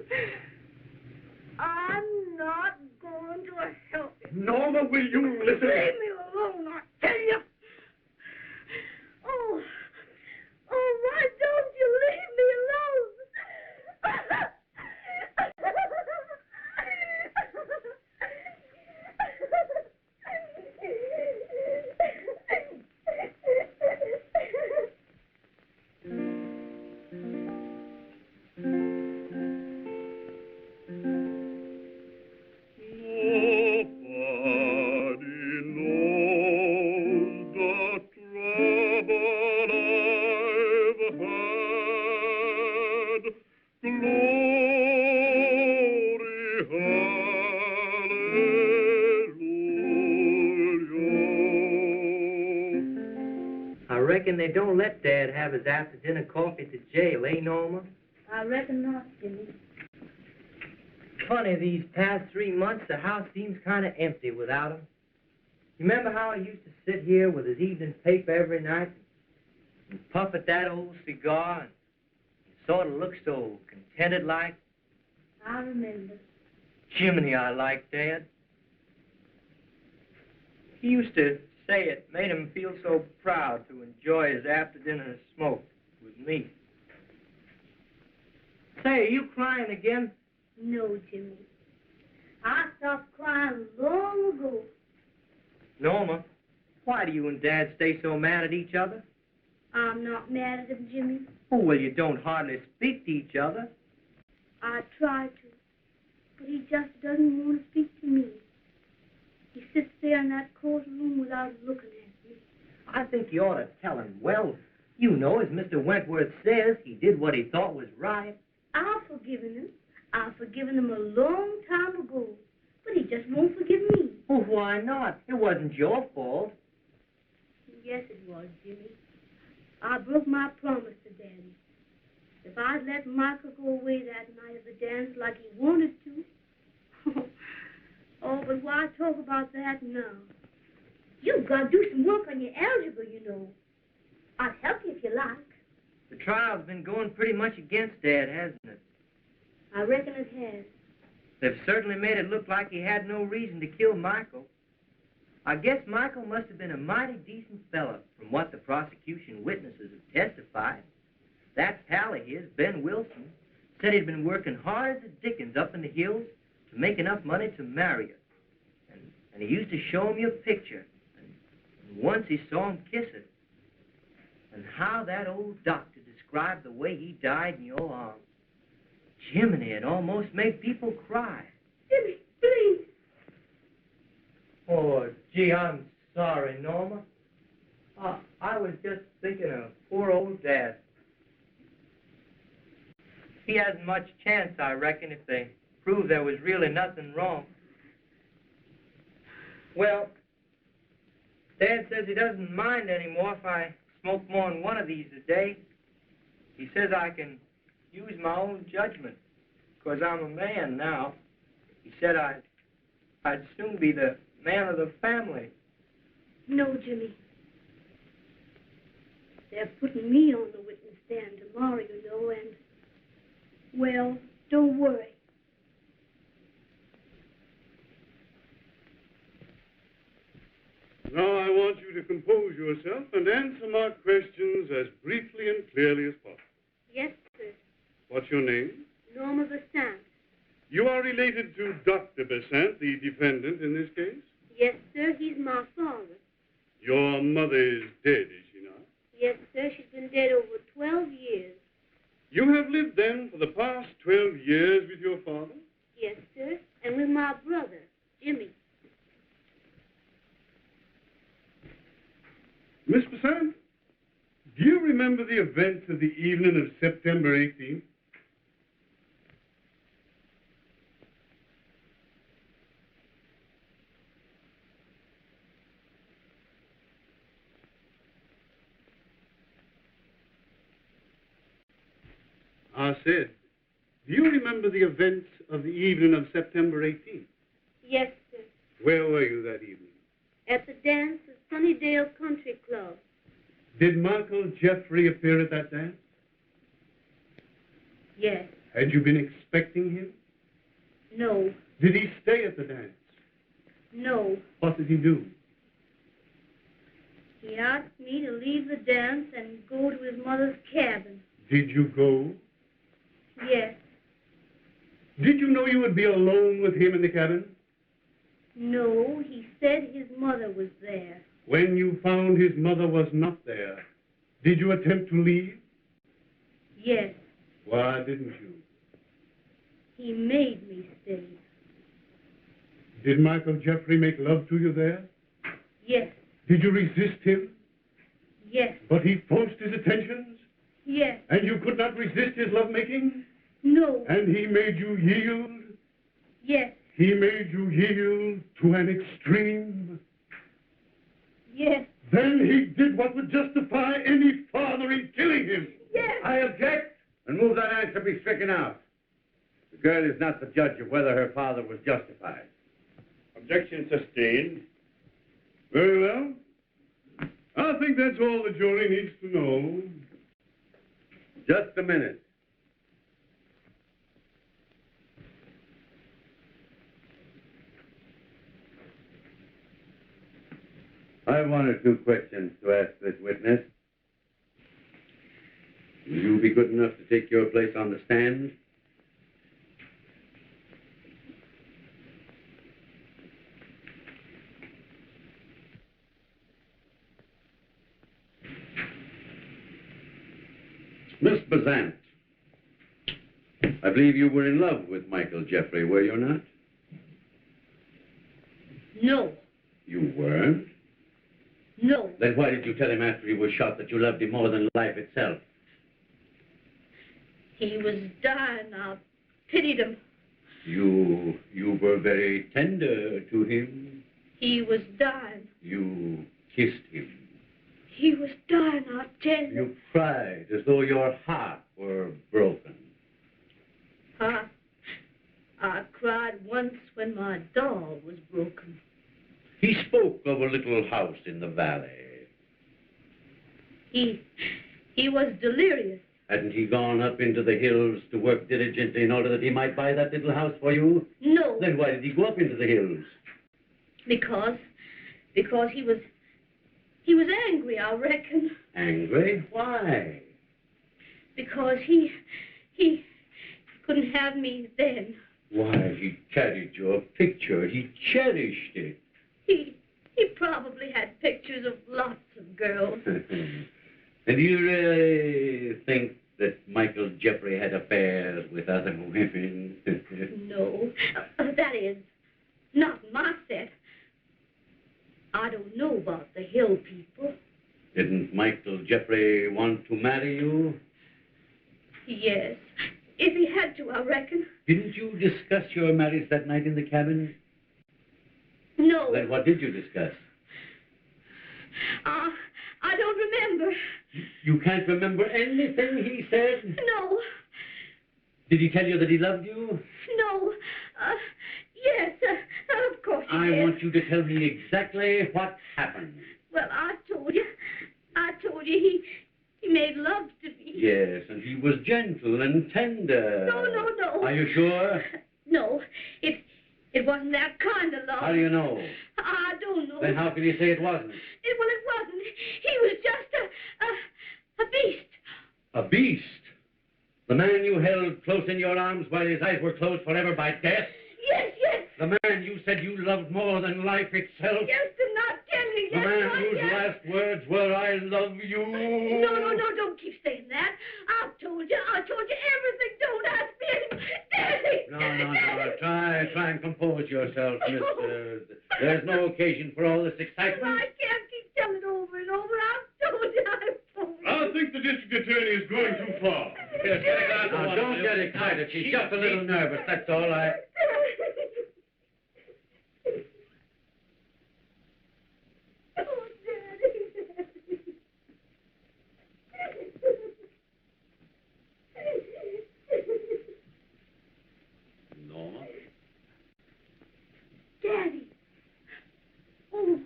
I'm not going to help him. Norma, will you listen? Leave me alone, I tell you. Oh, why don't you leave me alone? I reckon they don't let Dad have his after-dinner coffee at the jail, eh, Norma? I reckon not, Jimmy. Funny, these past 3 months, the house seems kind of empty without him. You remember how he used to sit here with his evening paper every night and puff at that old cigar and sort of look so contented-like? I remember. Jiminy, I like Dad. He used to say it made him feel so proud to enjoy his after-dinner smoke with me. Say, are you crying again? No, Jimmy. I stopped crying long ago. Norma, why do you and Dad stay so mad at each other? I'm not mad at him, Jimmy. Oh, well, you don't hardly speak to each other. I try to. but he just doesn't want to speak to me. He sits there in that courtroom without looking at me. I think you ought to tell him. Well, you know, as Mr. Wentworth says, he did what he thought was right. I've forgiven him. I've forgiven him a long time ago, but he just won't forgive me. Well, why not? It wasn't your fault. Yes, it was, Jimmy. I broke my promise to Daddy. If I'd let Michael go away that night of the dance like he wanted to. Oh, but why talk about that now? You've got to do some work on your algebra, you know. I'll help you if you like. The trial's been going pretty much against Dad, hasn't it? I reckon it has. They've certainly made it look like he had no reason to kill Michael. I guess Michael must have been a mighty decent fella from what the prosecution witnesses have testified. That pal of his, Ben Wilson, said he'd been working hard as the dickens up in the hills to make enough money to marry her. And he used to show him your picture. And once he saw him kiss it. And how that old doctor described the way he died in your arms. Jiminy, it almost made people cry. Jimmy, please. Oh, gee, I'm sorry, Norma. I was just thinking of poor old Dad. He hasn't much chance, I reckon, if they prove there was really nothing wrong. Well, Dad says he doesn't mind anymore if I smoke more than one of these a day. He says I can use my own judgment, because I'm a man now. He said I'd soon be the man of the family. No, Jimmy. They're putting me on the witness stand tomorrow, you know, and, well, don't worry. Now I want you to compose yourself and answer my questions as briefly and clearly as possible. Yes, sir. What's your name? Norma Besant. You are related to Dr. Besant, the defendant in this case? Yes, sir. He's my father. Your mother is dead, is she not? Yes, sir. She's been dead over 12 years. You have lived then for the past 12 years with your father? Yes, sir. And with my brother, Jimmy. Miss Besant, do you remember the events of the evening of September 18th? I said, do you remember the events of the evening of September 18th? Yes, sir. Where were you that evening? At the dance at Sunnydale Country Club. Did Michael Jeffrey appear at that dance? Yes. Had you been expecting him? No. Did he stay at the dance? No. What did he do? He asked me to leave the dance and go to his mother's cabin. Did you go? Yes. Did you know you would be alone with him in the cabin? No, he said his mother was there. When you found his mother was not there, did you attempt to leave? Yes. Why didn't you? He made me stay. Did Michael Jeffrey make love to you there? Yes. Did you resist him? Yes. But he forced his attentions? Yes. And you could not resist his lovemaking? No. And he made you yield? Yes. He made you yield to an extreme? Yes. Then he did what would justify any father in killing him. Yes. I object and move that answer be stricken out. The girl is not the judge of whether her father was justified. Objection sustained. Very well. I think that's all the jury needs to know. Just a minute. I have one or two questions to ask this witness. Will you be good enough to take your place on the stand? Miss Besant, I believe you were in love with Michael Jeffrey, were you not? No. You weren't? No. Then why did you tell him after he was shot that you loved him more than life itself? He was dying. I pitied him. You were very tender to him. He was dying. You kissed him. He was dying, I tell you. You cried as though your heart were broken. I cried once when my doll was broken. He spoke of a little house in the valley. He was delirious. Hadn't he gone up into the hills to work diligently in order that he might buy that little house for you? No. Then why did he go up into the hills? Because he was angry, I reckon. Angry? Why? Because he couldn't have me then. Why, he carried your picture. He cherished it. He probably had pictures of lots of girls. And do you really think that Michael Jeffrey had affairs with other women? No. That is, not my set. I don't know about the hill people. Didn't Michael Jeffrey want to marry you? Yes. If he had to, I reckon. Didn't you discuss your marriage that night in the cabin? No. Then what did you discuss? I don't remember. You can't remember anything he said? No. Did he tell you that he loved you? No. Yes, of course he did. I want you to tell me exactly what happened. Well, I told you he made love to me. Yes, and he was gentle and tender. No. Are you sure? No, it wasn't that kind of love. How do you know? I don't know. Then how can you say it wasn't? It wasn't. He was just a beast. A beast? The man you held close in your arms while his eyes were closed forever by death? Yes. The man you said you loved more than life itself? Yes, and not telling. The man whose last words were, I love you? No, don't keep saying that. I've told you everything. Don't ask me. Daddy! No. Try and compose yourself, mister. There's no occasion for all this excitement. I can't keep telling it over and over. I've told you. I think the district attorney is going too far. Yes, now, don't get excited. She's just a little nervous, that's all. Oh, Daddy. Norma? Daddy. Oh,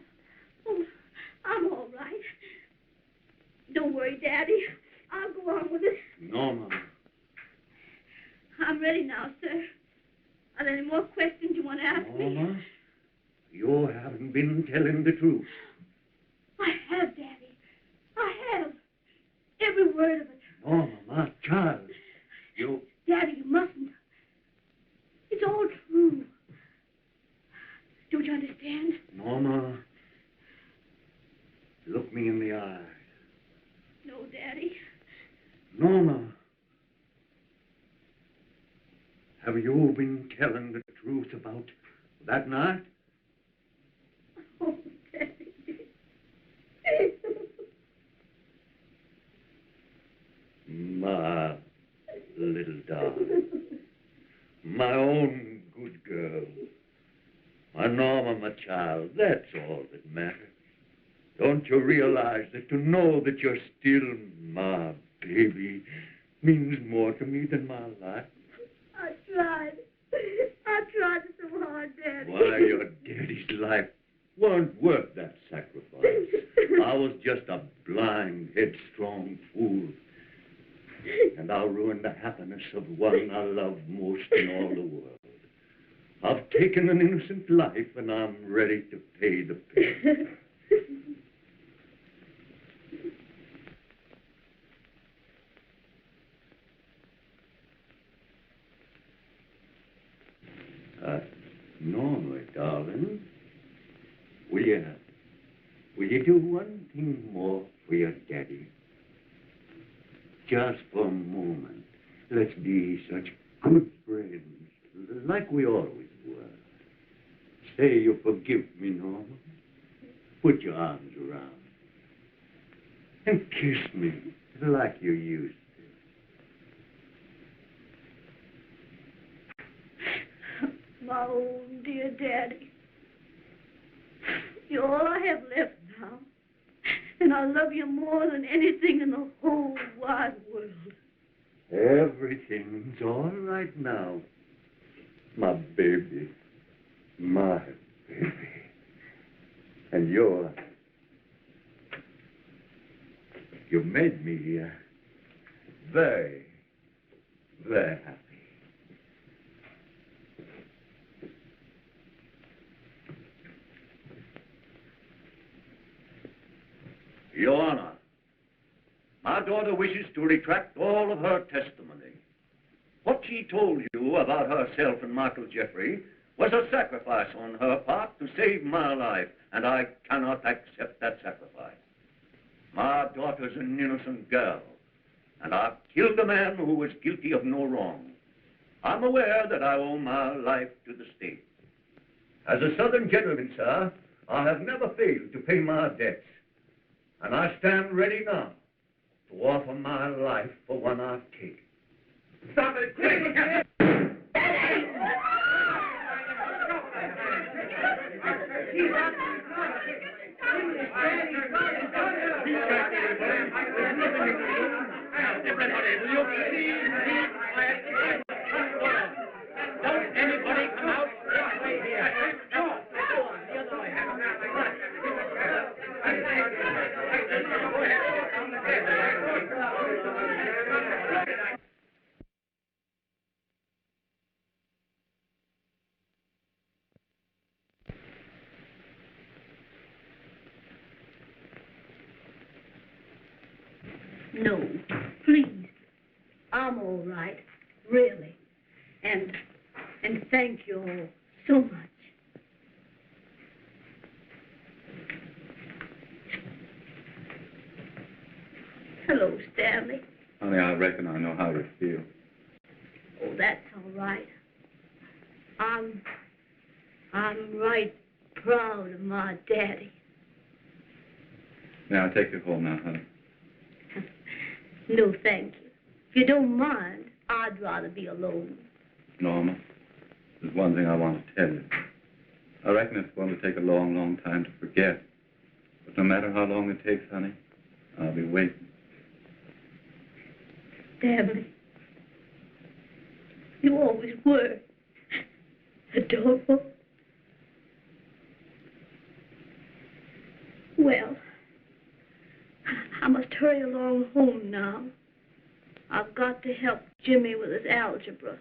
I'm all right. Don't worry, Daddy. I'll go on with it. Norma. I'm ready now, sir. Are there any more questions you want to ask me? Norma, you haven't been telling the truth. I have, Daddy. I have. Every word of it. Norma, my child, you... Daddy, you mustn't. It's all true. Don't you understand? Norma, look me in the eye. No, Daddy. Norma, have you been telling the truth about that night? Oh, Daddy. My little darling. My own good girl. My Norma, my child, that's all that matters. Don't you realize that to know that you're still my baby means more to me than my life? I tried so hard, Daddy. Why, your daddy's life weren't worth that sacrifice. I was just a blind, headstrong fool. And I'll ruin the happiness of one I love most in all the world. I've taken an innocent life, and I'm ready to pay the penalty. Norma, darling, will you do one thing more for your daddy? Just for a moment, let's be such Good friends, like we always were. Say you forgive me, Norma. Put your arms around me. And kiss me like you used to. My own dear Daddy. You're all I have left now. And I love you more than anything in the whole wide world. Everything's all right now. My baby. My baby. And you made me very, very happy. Your Honor, my daughter wishes to retract all of her testimony. What she told you about herself and Michael Jeffrey was a sacrifice on her part to save my life, and I cannot accept that sacrifice. My daughter's an innocent girl, and I've killed a man who was guilty of no wrong. I'm aware that I owe my life to the state. As a Southern gentleman, sir, I have never failed to pay my debts, and I stand ready now to offer my life for one I've taken. Stop it, quick! Everybody, will you please be quiet? Don't anybody come out this way here. Go on, the other way. No, please. I'm all right, really. And thank you all so much. Hello, Stanley. Honey, I reckon I know how you feel. Oh, that's all right. I'm right proud of my daddy. Now, I'll take you home now, honey. No, thank you. If you don't mind, I'd rather be alone. Norma, there's one thing I want to tell you. I reckon it's going to take a long, long time to forget. But no matter how long it takes, honey, I'll be waiting. Stanley, you always were adorable. Well, I must hurry along home now. I've got to help Jimmy with his algebra.